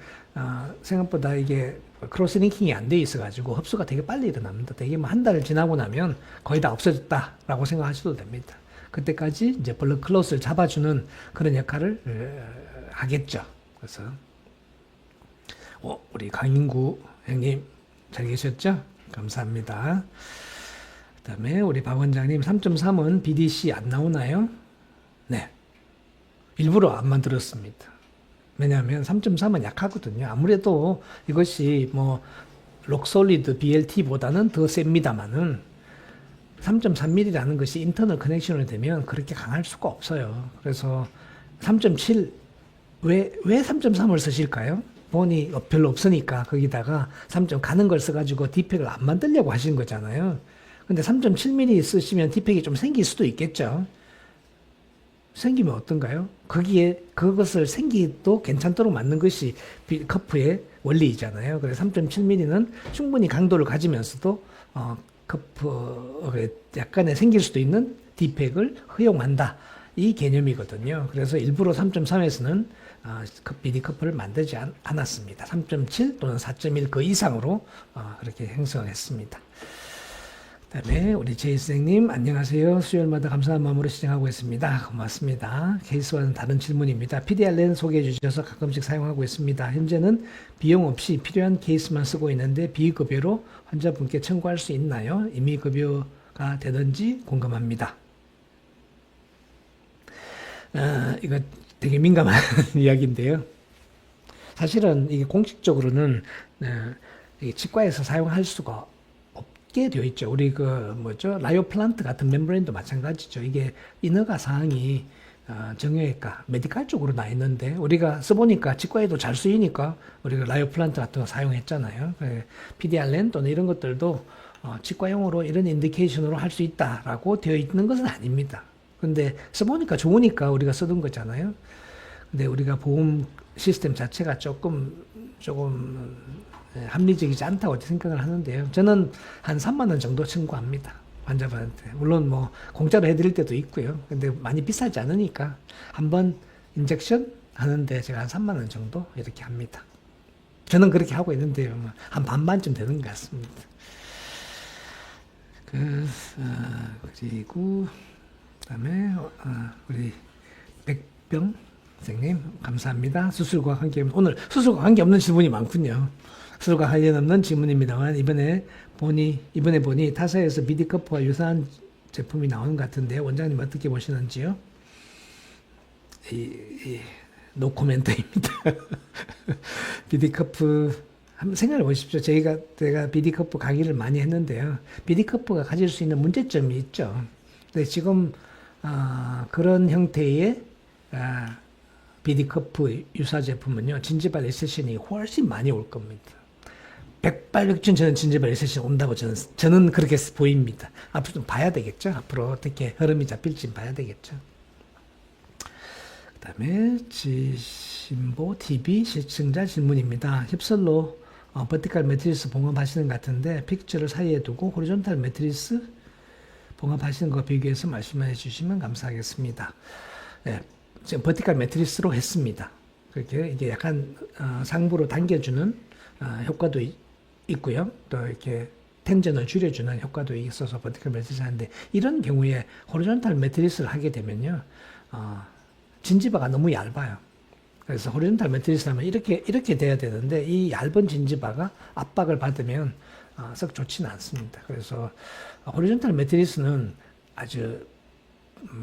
생각보다 이게 크로스링킹이 안 돼 있어가지고 흡수가 되게 빨리 일어납니다. 되게 뭐 한 달 지나고 나면 거의 다 없어졌다라고 생각하셔도 됩니다. 그때까지 이제 블러드 클롯을 잡아주는 그런 역할을 하겠죠. 그래서 우리 강인구 형님 잘 계셨죠? 감사합니다. 그 다음에 우리 박 원장님 3.3은 BDC 안 나오나요? 네. 일부러 안 만들었습니다. 왜냐하면 3.3은 약하거든요. 아무래도 이것이 뭐 록솔리드 BLT보다는 더 셉니다만은 3.3mm라는 것이 인터널 커넥션이 되면 그렇게 강할 수가 없어요. 그래서 3.7 왜 3.3을 쓰실까요? 본이 별로 없으니까 거기다가 3점 가는 걸 써가지고 디펙을 안 만들려고 하시는 거잖아요. 근데 3.7mm 쓰시면 디펙이 좀 생길 수도 있겠죠. 생기면 어떤가요? 거기에 그것을 생기도 괜찮도록 만든 것이 커프의 원리이잖아요. 그래서 3.7mm는 충분히 강도를 가지면서도 커프 약간의 생길 수도 있는 디펙을 허용한다. 이 개념이거든요. 그래서 일부러 3.3에서는 BD 커플을 만들지 않았습니다. 3.7 또는 4.1 그 이상으로 그렇게 형성했습니다. 그 다음에 우리 제이 선생님 안녕하세요. 수요일마다 감사한 마음으로 시청하고 있습니다. 고맙습니다. 케이스와는 다른 질문입니다. PDRN 소개해 주셔서 가끔씩 사용하고 있습니다. 현재는 비용 없이 필요한 케이스만 쓰고 있는데 비급여로 환자분께 청구할 수 있나요? 임의 급여가 되든지 궁금합니다. 이거 되게 민감한 이야기인데요. 사실은 이게 공식적으로는 치과에서 사용할 수가 없게 되어 있죠. 우리 라이오플란트 같은 멤브레인도 마찬가지죠. 이게 인허가 사항이 정형외과, 메디칼 쪽으로 나 있는데 우리가 써보니까 치과에도 잘 쓰이니까 우리가 라이오플란트 같은 거 사용했잖아요. PDRN 또는 이런 것들도 치과용으로 이런 인디케이션으로 할 수 있다라고 되어 있는 것은 아닙니다. 근데 써보니까 좋으니까 우리가 쓰던 거잖아요. 근데 우리가 보험 시스템 자체가 조금 합리적이지 않다고 생각을 하는데요. 저는 한 3만 원 정도 청구합니다. 환자분한테. 물론 뭐 공짜로 해드릴 때도 있고요. 근데 많이 비싸지 않으니까 한번 인젝션 하는데 제가 한 3만 원 정도 이렇게 합니다. 저는 그렇게 하고 있는데요. 한 반반쯤 되는 것 같습니다. 그리고 그다음에 우리 백병 선생님, 감사합니다. 수술과 관계없는, 오늘 수술과 관계없는 질문이 많군요. 수술과 관련 없는 질문입니다만, 이번에 보니 타사에서 비디커프와 유사한 제품이 나오는 것 같은데, 원장님 어떻게 보시는지요? 노 코멘트입니다. 비디커프, 한번 생각해 보십시오. 제가 비디커프 강의를 많이 했는데요. 비디커프가 가질 수 있는 문제점이 있죠. 근데 지금, 그런 형태의, 비디커프 유사 제품은요, 진지발 리세션이 훨씬 많이 올 겁니다. 백발백중 저는 진지발 리세션 온다고 저는 그렇게 보입니다. 앞으로 좀 봐야 되겠죠. 앞으로 어떻게 흐름이 잡힐지 봐야 되겠죠. 그 다음에 지신보 TV 시청자 질문입니다. 힙설로 버티컬 매트리스 봉합하시는 것 같은데 픽처를 사이에 두고 호리존탈 매트리스 봉합하시는 거 비교해서 말씀해 주시면 감사하겠습니다. 네, 지금 버티컬 매트리스로 했습니다. 그렇게 이게 약간 상부로 당겨주는 효과도 있고요. 또 이렇게 텐전을 줄여주는 효과도 있어서 버티컬 매트리스 하는데 이런 경우에 호리존탈 매트리스를 하게 되면요, 진지바가 너무 얇아요. 그래서 호리존탈 매트리스 하면 이렇게 돼야 되는데 이 얇은 진지바가 압박을 받으면 썩 좋지는 않습니다. 그래서 호리존탈 매트리스는 아주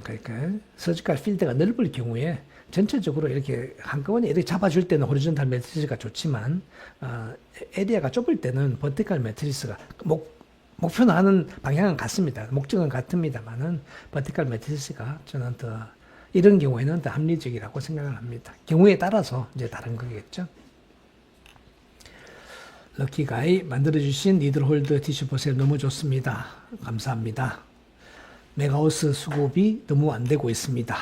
그러니까 서지컬 필드가 넓을 경우에 전체적으로 이렇게 한꺼번에 이렇게 잡아줄 때는 호리존탈 매트리스가 좋지만 에리아가 좁을 때는 버티컬 매트리스가 목표는 하는 방향은 같습니다. 목적은 같습니다만은 버티컬 매트리스가 저는 더 이런 경우에는 더 합리적이라고 생각을 합니다. 경우에 따라서 이제 다른 거겠죠. 럭키가이 만들어주신 니들홀드 티슈 보세요. 너무 좋습니다. 감사합니다. 메가우스 수급이 너무 안 되고 있습니다.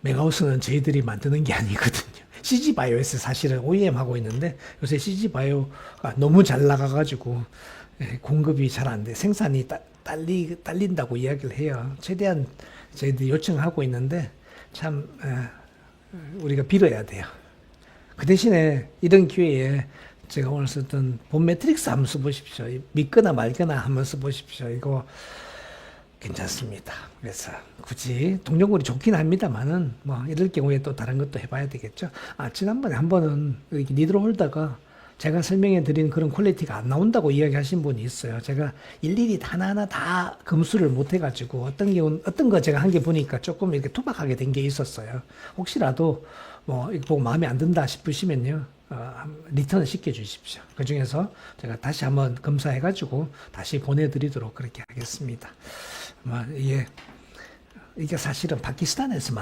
메가우스는 저희들이 만드는 게 아니거든요. CG바이오에서 사실은 OEM 하고 있는데 요새 CG바이오가 너무 잘 나가가지고 공급이 잘 안 돼. 생산이 딸린다고 이야기를 해요. 최대한 저희들이 요청하고 있는데 참 우리가 빌어야 돼요. 그 대신에 이런 기회에 제가 오늘 썼던 본 매트릭스 한번 써보십시오. 믿거나 말거나 한번 써보십시오. 이거 괜찮습니다. 그래서 굳이 동력물이 좋긴 합니다만은 뭐 이럴 경우에 또 다른 것도 해봐야 되겠죠. 지난번에 한 번은 이렇게 니들 홀다가 제가 설명해 드린 그런 퀄리티가 안 나온다고 이야기하신 분이 있어요. 제가 일일이 하나하나 다 검수를 못 해가지고 어떤 거 제가 한 게 보니까 조금 이렇게 투박하게 된 게 있었어요. 혹시라도 뭐 이거 보고 마음에 안 든다 싶으시면요, 리턴 시켜 주십시오. 그 중에서 제가 다시 한번 검사해가지고 다시 보내드리도록 그렇게 하겠습니다. 이게 사실은 파키스탄에서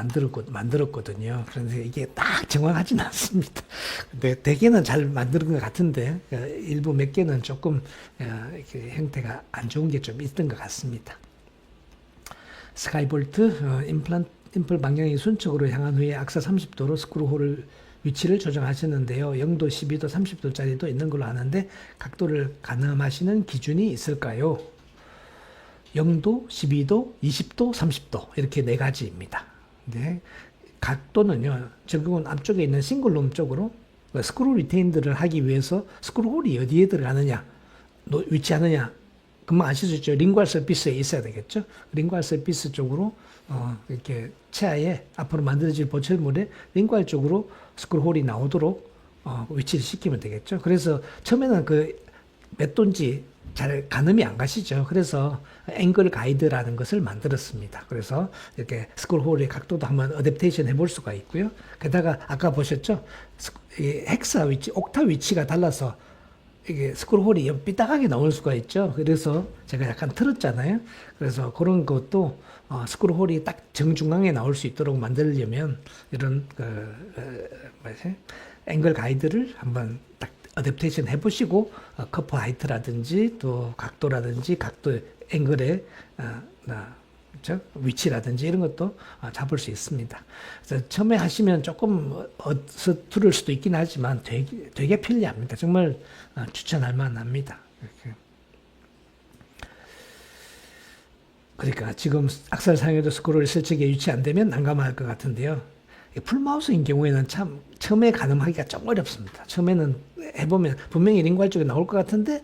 만들었거든요. 그런데 이게 딱 정확하진 않습니다. 근데 대개는 잘 만드는 것 같은데, 일부 몇 개는 조금, 형태가 안 좋은 게 좀 있던 것 같습니다. 스카이볼트, 임플 방향이 순쪽으로 향한 후에 악사 30도로 스크루홀을 위치를 조정하셨는데요. 0도, 12도, 30도짜리도 있는 걸로 아는데, 각도를 가늠하시는 기준이 있을까요? 0도, 12도, 20도, 30도 이렇게 네 가지입니다. 네. 각도는요, 적용은 앞쪽에 있는 싱글룸 쪽으로 스크루 리테인들을 하기 위해서 스크루홀이 어디에 들어가느냐, 위치하느냐, 금방 아시죠? 링괄 서피스에 있어야 되겠죠? 링괄 서피스 쪽으로 이렇게 체아에 앞으로 만들어질 보철물에 링괄 쪽으로 스크루홀이 나오도록 위치를 시키면 되겠죠? 그래서 처음에는 몇 도인지 잘 가늠이 안 가시죠. 그래서 앵글 가이드라는 것을 만들었습니다. 그래서 이렇게 스크롤홀의 각도도 한번 어댑테이션 해볼 수가 있고요. 게다가 아까 보셨죠? 헥사 위치, 옥타 위치가 달라서 이게 스크롤홀이 삐딱하게 나올 수가 있죠. 그래서 제가 약간 틀었잖아요. 그래서 그런 것도 스크롤홀이 딱 정중앙에 나올 수 있도록 만들려면 이런 앵글 가이드를 한번 딱 어댑테이션 해보시고 커프 하이트라든지 또 각도라든지 각도 앵글의 위치라든지 이런 것도 잡을 수 있습니다. 그래서 처음에 하시면 조금 서투를 수도 있긴 하지만 되게 편리합니다. 정말 추천할 만합니다. 이렇게. 그러니까 지금 악살 사용해도 스크롤이 설치기에 위치 안 되면 난감할 것 같은데요. 풀마우스인 경우에는 참 처음에 가늠하기가 좀 어렵습니다. 처음에는 해보면 분명히 링괄 쪽에 나올 것 같은데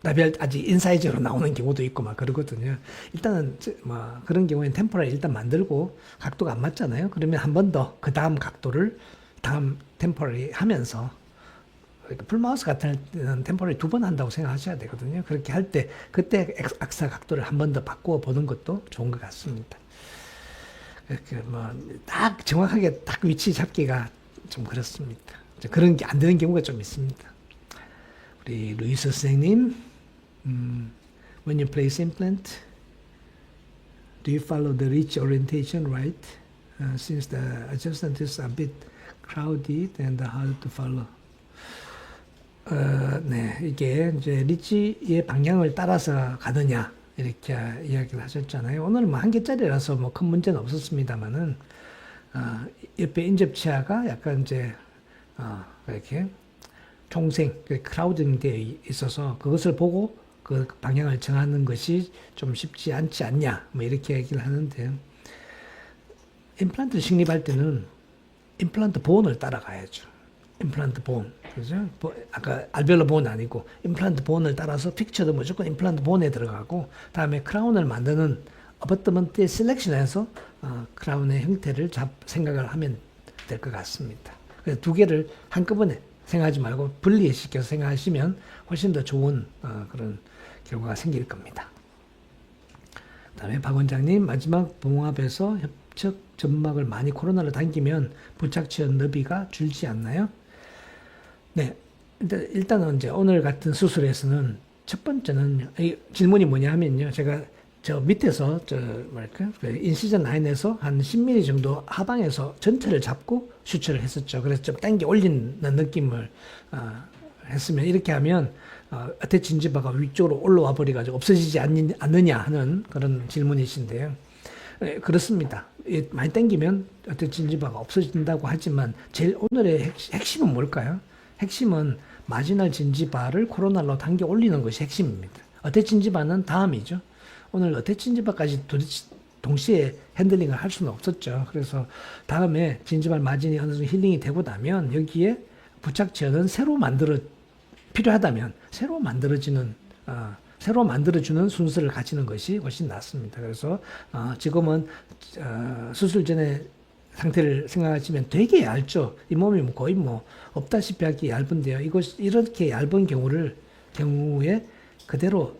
라비알 아직 인사이즈로 나오는 경우도 있고 막 그러거든요. 일단은 뭐 그런 경우에는 템포럴 일단 만들고 각도가 안 맞잖아요. 그러면 한 번 더 그 다음 각도를 다음 템포럴이 하면서 풀마우스 같은 때는 템포럴이 2번 한다고 생각하셔야 되거든요. 그렇게 할 때 그때 악사 각도를 한 번 더 바꾸어 보는 것도 좋은 것 같습니다. 이렇게 뭐 딱 정확하게 딱 위치 잡기가 좀 그렇습니다. 그런 게 안 되는 경우가 좀 있습니다. 우리 루이스 선생님, when you place implant, do you follow the ridge orientation right? Since the adjustment is a bit crowded and hard to follow. 네, 이게 이제 리치의 방향을 따라서 가느냐 이렇게 이야기를 하셨잖아요. 오늘은 뭐 한 개짜리라서 뭐 큰 문제는 없었습니다만은 옆에 인접치아가 약간 이제 이렇게 총생, 크라우딩 되어 있어서 그것을 보고 그 방향을 정하는 것이 좀 쉽지 않지 않냐, 뭐 이렇게 얘기를 하는데, 임플란트를 식립할 때는 임플란트 본을 따라가야죠. 임플란트 본, 그죠? 아까 알베올러 본 아니고 임플란트 본을 따라서 픽처도 무조건 임플란트 본에 들어가고, 다음에 크라운을 만드는 어버트먼트의 셀렉션에서 크라운의 형태를 생각을 하면 될 것 같습니다. 그래서 두 개를 한꺼번에 생각하지 말고 분리시켜서 생각하시면 훨씬 더 좋은 그런 결과가 생길 겁니다. 다음에 박 원장님, 마지막 봉합에서 협착 점막을 많이 코로나로 당기면 부착치연 너비가 줄지 않나요? 네, 일단은 이제 오늘 같은 수술에서는 첫 번째는 이 질문이 뭐냐 하면요, 제가 저 밑에서 뭐랄까 인시전 라인에서 한 10mm 정도 하방에서 전체를 잡고 슈처를 했었죠. 그래서 좀 당겨 올리는 느낌을 했으면, 이렇게 하면 어태치 진지바가 위쪽으로 올라와 버려가지고 없어지지 않느냐 하는 그런 질문이신데요. 네, 그렇습니다. 많이 당기면 어태치 진지바가 없어진다고 하지만 제일 오늘의 핵심은 뭘까요? 핵심은 마지널 진지바를 코로날로 당겨 올리는 것이 핵심입니다. 어태치 진지바는 다음이죠. 오늘 어태치 진지바까지 동시에 핸들링을 할 수는 없었죠. 그래서 다음에 진지발 마진이 어느 정도 힐링이 되고 나면 여기에 부착치연은 필요하다면 새로 만들어주는 순서를 가지는 것이 훨씬 낫습니다. 그래서 지금은 수술 전에 상태를 생각하시면 되게 얇죠. 이 몸이 거의 뭐 없다시피 하기 얇은데요. 이렇게 얇은 경우에 그대로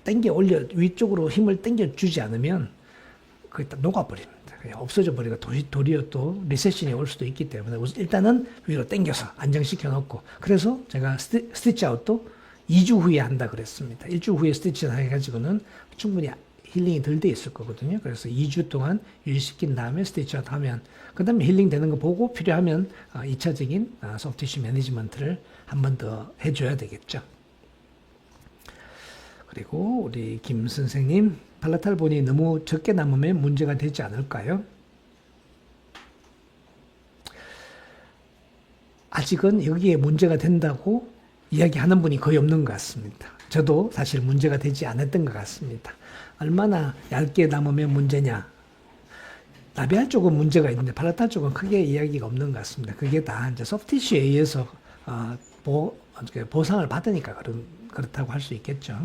위쪽으로 힘을 당겨 주지 않으면 거의 다 녹아버립니다. 없어져 버리고 도리어 또 리세션이 올 수도 있기 때문에 일단은 위로 당겨서 안정시켜 놓고, 그래서 제가 스티치 아웃도 2주 후에 한다 그랬습니다. 1주 후에 스티치 아웃 해가지고는 충분히 힐링이 덜 돼 있을 거거든요. 그래서 2주 동안 유지시킨 다음에 스티치 아웃 하면, 그 다음에 힐링 되는 거 보고 필요하면 2차적인 소프티슈 매니지먼트를 한 번 더 해줘야 되겠죠. 그리고 우리 김 선생님, 팔라탈본이 너무 적게 남으면 문제가 되지 않을까요? 아직은 여기에 문제가 된다고 이야기하는 분이 거의 없는 것 같습니다. 저도 사실 문제가 되지 않았던 것 같습니다. 얼마나 얇게 남으면 문제냐? 라비알 쪽은 문제가 있는데 팔라탈 쪽은 크게 이야기가 없는 것 같습니다. 그게 다 이제 소프티슈에 의해서 보상을 받으니까 그렇다고 할 수 있겠죠.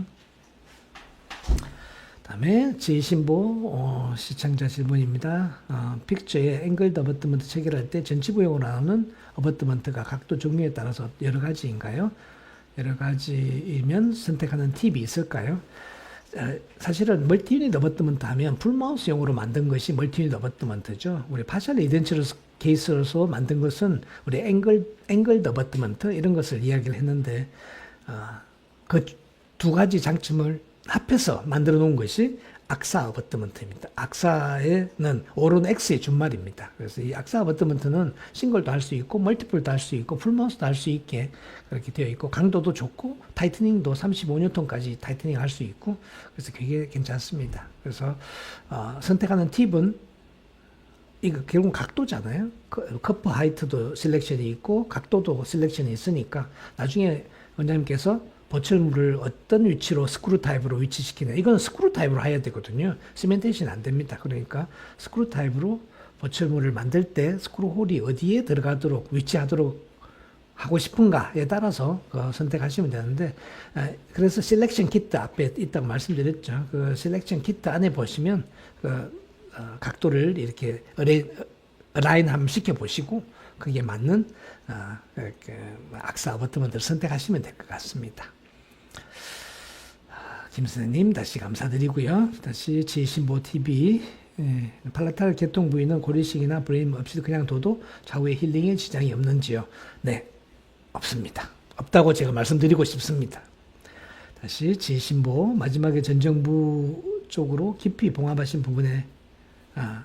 다음에 지신보 시청자 질문입니다. 픽처에 앵글 어버트먼트 체결할 때 전치부용으로 나오는 어버트먼트가 각도 종류에 따라서 여러 가지인가요? 여러 가지이면 선택하는 팁이 있을까요? 사실은 멀티유닛 어버트먼트 하면 풀마우스용으로 만든 것이 멀티유닛 어버트먼트죠. 우리 파셜 이덴처러스 케이스로서 만든 것은 우리 앵글 어버트먼트 이런 것을 이야기를 했는데, 그 두 가지 장점을 합해서 만들어 놓은 것이 악사 어버트먼트입니다. 악사에는 오른 X의 준말입니다. 그래서 이 악사 어버트먼트는 싱글도 할 수 있고 멀티플도 할 수 있고 풀마우스도 할 수 있게 그렇게 되어 있고, 강도도 좋고 타이트닝도 35N까지 타이트닝 할 수 있고, 그래서 그게 괜찮습니다. 그래서 선택하는 팁은 이거 결국 각도잖아요. 커프 하이트도 셀렉션이 있고 각도도 셀렉션이 있으니까 나중에 원장님께서 보철물을 어떤 위치로 스크루 타입으로 위치시키냐, 이건 스크루 타입으로 해야 되거든요. 시멘테이션 안 됩니다. 그러니까 스크루 타입으로 보철물을 만들 때 스크루 홀이 어디에 들어가도록 위치하도록 하고 싶은가에 따라서 선택하시면 되는데, 그래서 셀렉션 키트 앞에 있다고 말씀드렸죠. 그 셀렉션 키트 안에 보시면 각도를 이렇게 어라인 한번 시켜 보시고 그게 맞는 악사 어버트먼트를 선택하시면 될 것 같습니다. 김 선생님 다시 감사드리고요. 다시 지신보TV. 팔라탈 개통 부위는 고리식이나 브레인 없이도 그냥 둬도 좌우의 힐링에 지장이 없는지요? 네, 없습니다. 없다고 제가 말씀드리고 싶습니다. 다시 지신보 마지막에 전정부 쪽으로 깊이 봉합하신 부분에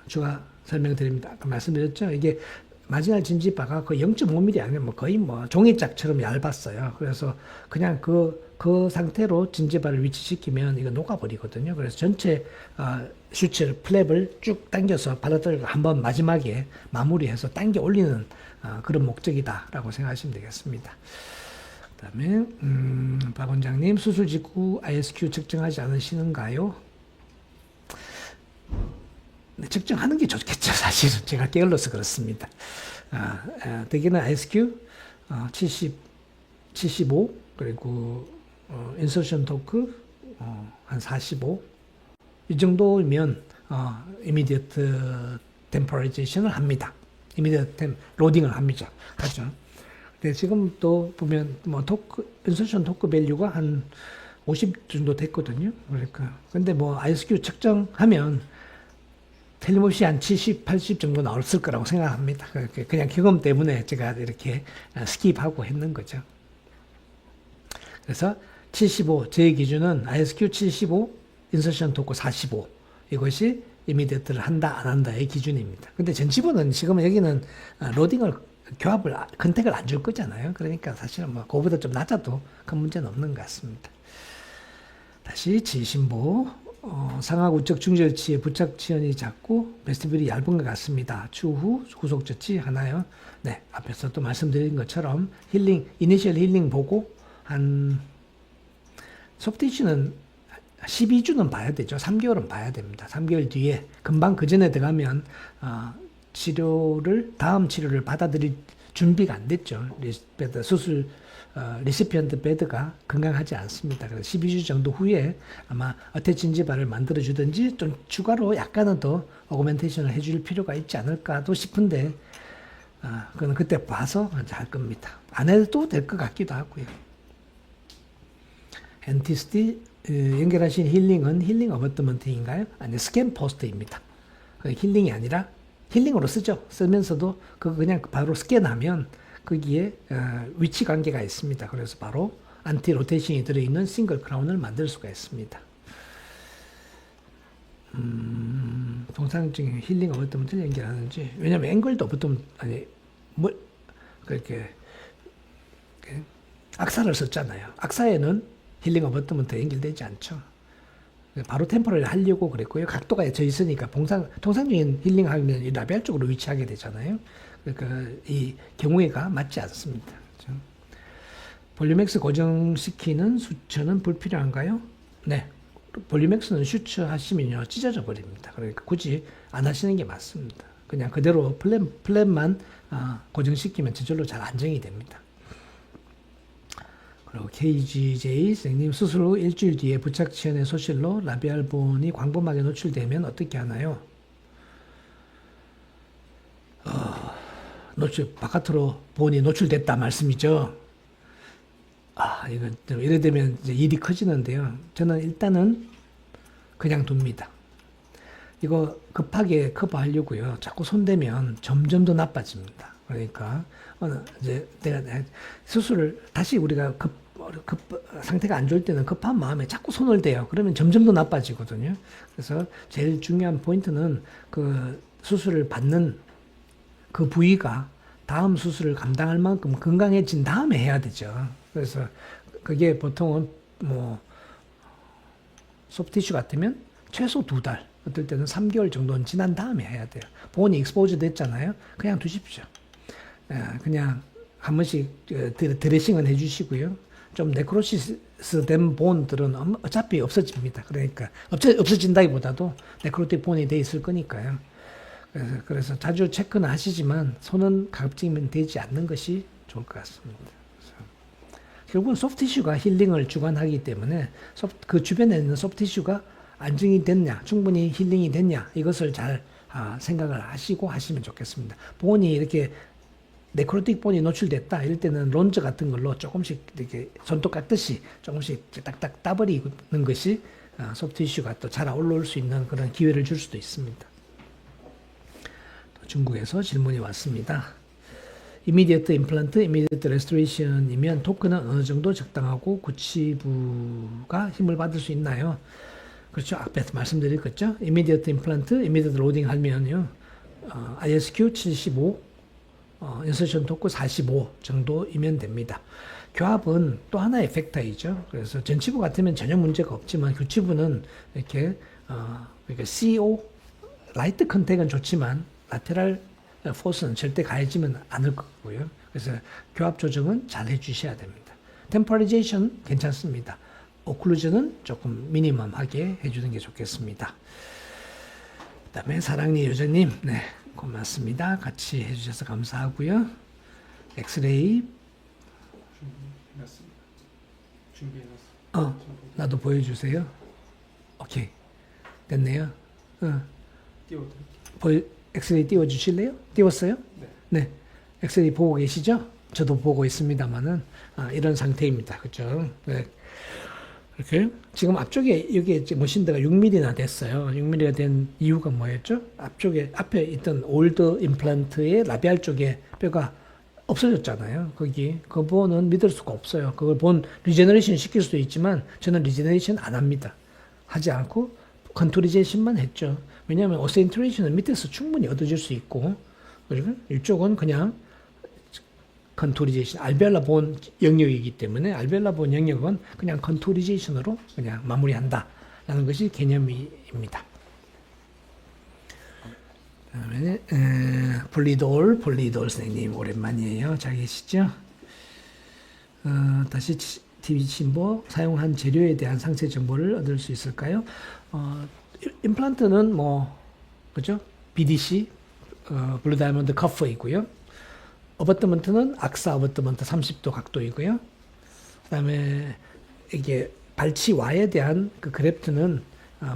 추가 설명드립니다. 아까 말씀드렸죠? 이게 마지막 진지바가 거의 0.5mm 아니면 거의 종이짝처럼 얇았어요. 그래서 그냥 그 상태로 진지바를 위치시키면 이거 녹아버리거든요. 그래서 전체 슈츠 플랩을 쭉 당겨서 바닥을 한번 마지막에 마무리해서 당겨 올리는 그런 목적이다라고 생각하시면 되겠습니다. 그 다음에 박 원장님 수술 직후 ISQ 측정하지 않으시는가요? 네, 측정하는 게 좋겠죠. 사실은 제가 게을러서 그렇습니다. 대개는 ISQ 75 그리고 인서션 토크 한 45 이 정도면 immediate temporization을 합니다. immediate 로딩을 합니다. 하죠. 근데 지금 또 보면 인서션 토크 밸류가 한 50 정도 됐거든요. 그러니까 근데 ISQ 측정하면 틀림없이 한 70, 80 정도 나왔을 거라고 생각합니다. 그냥 경험 때문에 제가 이렇게 스킵하고 했는 거죠. 그래서 75, 제 기준은 ISQ 75, 인서션 토크 45. 이것이 이미디어트를 한다, 안 한다의 기준입니다. 근데 전치부는 지금 여기는 로딩을, 교합을, 컨택을 안 줄 거잖아요. 그러니까 사실은 그거보다 좀 낮아도 큰 문제는 없는 것 같습니다. 다시 지신보. 상하 우측 중절치의 부착 지연이 작고 베스티뷸이 얇은 것 같습니다. 추후 구속 조치 하나요? 네, 앞에서 또 말씀드린 것처럼 이니셜 힐링 보고 한 소프티슈는 12주는 봐야 되죠. 3개월은 봐야 됩니다. 3개월 뒤에 금방 그 전에 들어가면 다음 치료를 받아들일 준비가 안 됐죠. 수술 리시피언트 베드가 건강하지 않습니다. 그래서 12주 정도 후에 아마 어태진지바를 만들어주든지 좀 추가로 약간은 더 어그멘테이션을 해줄 필요가 있지 않을까도 싶은데 그건 그때 봐서 할 겁니다. 안 해도 될 것 같기도 하고요. 엔티스티 연결하신 힐링은 힐링 어버트먼트인가요? 아니 스캔 포스트입니다. 힐링이 아니라 힐링으로 쓰죠. 쓰면서도 그거 그냥 바로 스캔하면 거기에 위치 관계가 있습니다. 그래서 바로 안티 로테이션이 들어있는 싱글 크라운을 만들 수가 있습니다. 동상적인 힐링 어버트먼트를 연결하는지, 왜냐면 앵글도 어버트먼트 그렇게 악사를 썼잖아요. 악사에는 힐링 어버트먼트 연결되지 않죠. 바로 템포를 하려고 그랬고요. 각도가 져 있으니까 통상적인 힐링 하면 이 라비알 쪽으로 위치하게 되잖아요. 그러니까 이 경우에가 맞지 않습니다. 그렇죠? 볼륨엑스 고정시키는 수처는 불필요한가요? 네. 볼륨엑스는 슈처 하시면요 찢어져 버립니다. 그러니까 굳이 안 하시는 게 맞습니다. 그냥 그대로 플랫만 고정시키면 저절로 잘 안정이 됩니다. 그리고 KGJ 선생님 수술 후 일주일 뒤에 부착 치연의 소실로 라비알 본이 광범하게 노출되면 어떻게 하나요? 바깥으로 본이 노출됐다 말씀이죠. 이건 좀 이래 되면 이제 일이 커지는데요. 저는 일단은 그냥 둡니다. 이거 급하게 커버하려고요. 자꾸 손대면 점점 더 나빠집니다. 그러니까 이제 내가 수술을 다시 우리가 상태가 안 좋을 때는 급한 마음에 자꾸 손을 대요. 그러면 점점 더 나빠지거든요. 그래서 제일 중요한 포인트는 그 수술을 받는 그 부위가 다음 수술을 감당할 만큼 건강해진 다음에 해야 되죠. 그래서 그게 보통은 소프티슈 같으면 최소 2달, 어떨 때는 3개월 정도는 지난 다음에 해야 돼요. 본이 익스포즈 됐잖아요. 그냥 두십시오. 그냥 한 번씩 드레싱은 해주시고요. 좀 네크로시스 된 본들은 어차피 없어집니다. 그러니까 없어진다기보다도 네크로틱 본이 돼 있을 거니까요. 그래서 자주 체크는 하시지만 손은 가급적이면 되지 않는 것이 좋을 것 같습니다. 결국은 소프티슈가 힐링을 주관하기 때문에 그 주변에 있는 소프티슈가 안정이 됐냐, 충분히 힐링이 됐냐, 이것을 잘 생각을 하시고 하시면 좋겠습니다. 본이 이렇게 네크로틱 본이 노출됐다 이럴 때는 론저 같은 걸로 조금씩 이렇게 손톱 깎듯이 조금씩 딱딱 따버리는 것이 소프티슈가 또 잘 올라올 수 있는 그런 기회를 줄 수도 있습니다. 또 중국에서 질문이 왔습니다. 이미디어트 임플란트, 이미디어트 레스토레이션이면 토크는 어느 정도 적당하고 구치부가 힘을 받을 수 있나요? 그렇죠. 앞에 말씀드렸겠죠. 이미디어트 임플란트, 이미디어트 로딩 하면요. ISQ 75, 인서션 토크 45 정도이면 됩니다. 교합은 또 하나의 팩터이죠. 그래서 전치부 같으면 전혀 문제가 없지만 교치부는 이렇게 그러니까 CO 라이트 컨택은 좋지만 라테랄 포스는 절대 가해지면 않을 거고요. 그래서 교합 조정은 잘 해주셔야 됩니다. 템퍼리제이션 괜찮습니다. 오클루전은 조금 미니멈하게 해주는 게 좋겠습니다. 그 다음에 사랑니 요정님, 네, 고맙습니다. 같이 해주셔서 감사하고요. 엑스레이 준비해놨습니다. 나도 보여주세요. 오케이, 됐네요. 엑스레이 띄워주실래요? 띄웠어요? 네. 엑스레이 보고 계시죠? 저도 보고 있습니다만은 이런 상태입니다. 그죠? 네. 이렇게 지금 앞쪽에 여기 머신드가 6mm나 됐어요. 6mm가 된 이유가 뭐였죠? 앞에 있던 올드 임플란트의 라비알 쪽에 뼈가 없어졌잖아요. 거기 그 본은 믿을 수가 없어요. 그걸 본 리제너레이션 시킬 수도 있지만 저는 리제너레이션 안 합니다. 하지 않고 컨토리제이션만 했죠. 왜냐하면 오센트레이션은 밑에서 충분히 얻어질 수 있고, 그리고 이쪽은 그냥 컨토리제이션, 알베올라 본 영역이기 때문에 알베올라 본 영역은 그냥 컨토리제이션으로 그냥 마무리한다라는 것이 개념입니다. 그다음에 볼리돌 선생님 오랜만이에요. 잘 계시죠? 다시 TV 신보 사용한 재료에 대한 상세 정보를 얻을 수 있을까요? 임플란트는 그죠? BDC, 블루 다이아몬드 커프이고요. 어버트먼트는 악사 어버트먼트 30도 각도이고요. 그 다음에 이게 발치와에 대한 그 그래프트는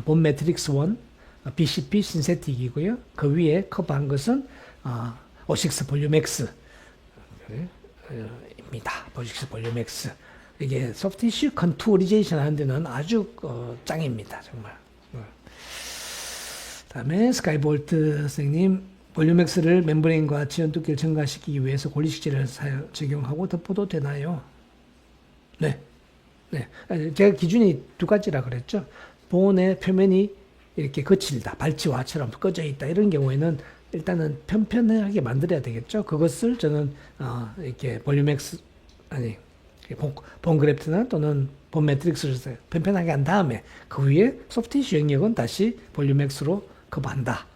본 매트릭스 1, BCP 신세틱이고요. 그 위에 커버한 것은 O6 볼륨 X 입니다. O6 볼륨 X. 이게 소프티슈 컨투리제이션 하는 데는 아주 짱입니다. 정말. 다음에 스카이볼트 선생님, 볼륨엑스를 멤브레인과 지연 두께를 증가시키기 위해서 고리식재를 적용하고 덮어도 되나요? 네. 네. 제가 기준이 두 가지라 그랬죠. 본의 표면이 이렇게 거칠다, 발치와처럼 꺼져 있다, 이런 경우에는 일단은 편편하게 만들어야 되겠죠. 그것을 저는, 이렇게 볼륨엑스, 본 그래프트나 또는 본 매트릭스를 편편하게 한 다음에 그 위에 소프티슈 영역은 다시 볼륨엑스로 커버한다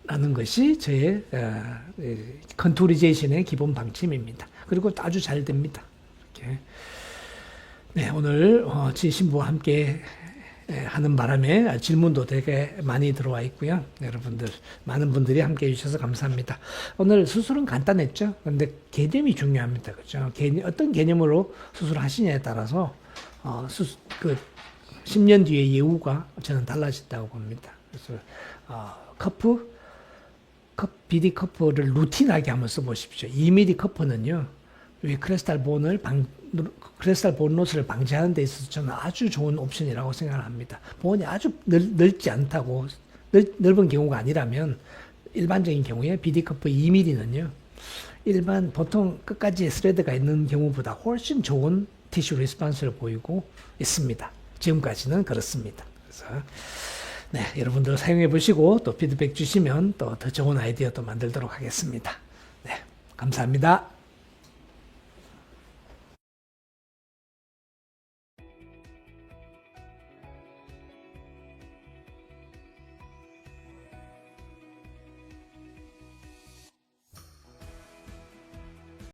라는 것이 저의 컨투리제이션의 기본 방침입니다. 그리고 아주 잘 됩니다. 이렇게. 네, 오늘 지신부와 함께 하는 바람에 질문도 되게 많이 들어와 있고요. 여러분들 많은 분들이 함께 해주셔서 감사합니다. 오늘 수술은 간단했죠. 그런데 개념이 중요합니다. 그렇죠? 어떤 개념으로 수술하시냐에 따라서 10년 뒤의 예후가 저는 달라진다고 봅니다. 그래서 BD 커프를 루틴하게 한번 써보십시오. 2mm 커프는요, 크리스탈 본 로스를 방지하는 데 있어서 저는 아주 좋은 옵션이라고 생각을 합니다. 본이 아주 넓지 않다고, 넓은 경우가 아니라면, 일반적인 경우에 BD 커프 2mm는요, 보통 끝까지 스레드가 있는 경우보다 훨씬 좋은 티슈 리스폰스를 보이고 있습니다. 지금까지는 그렇습니다. 그래서 네, 여러분들 사용해 보시고 또 피드백 주시면 또 더 좋은 아이디어 또 만들도록 하겠습니다. 네, 감사합니다.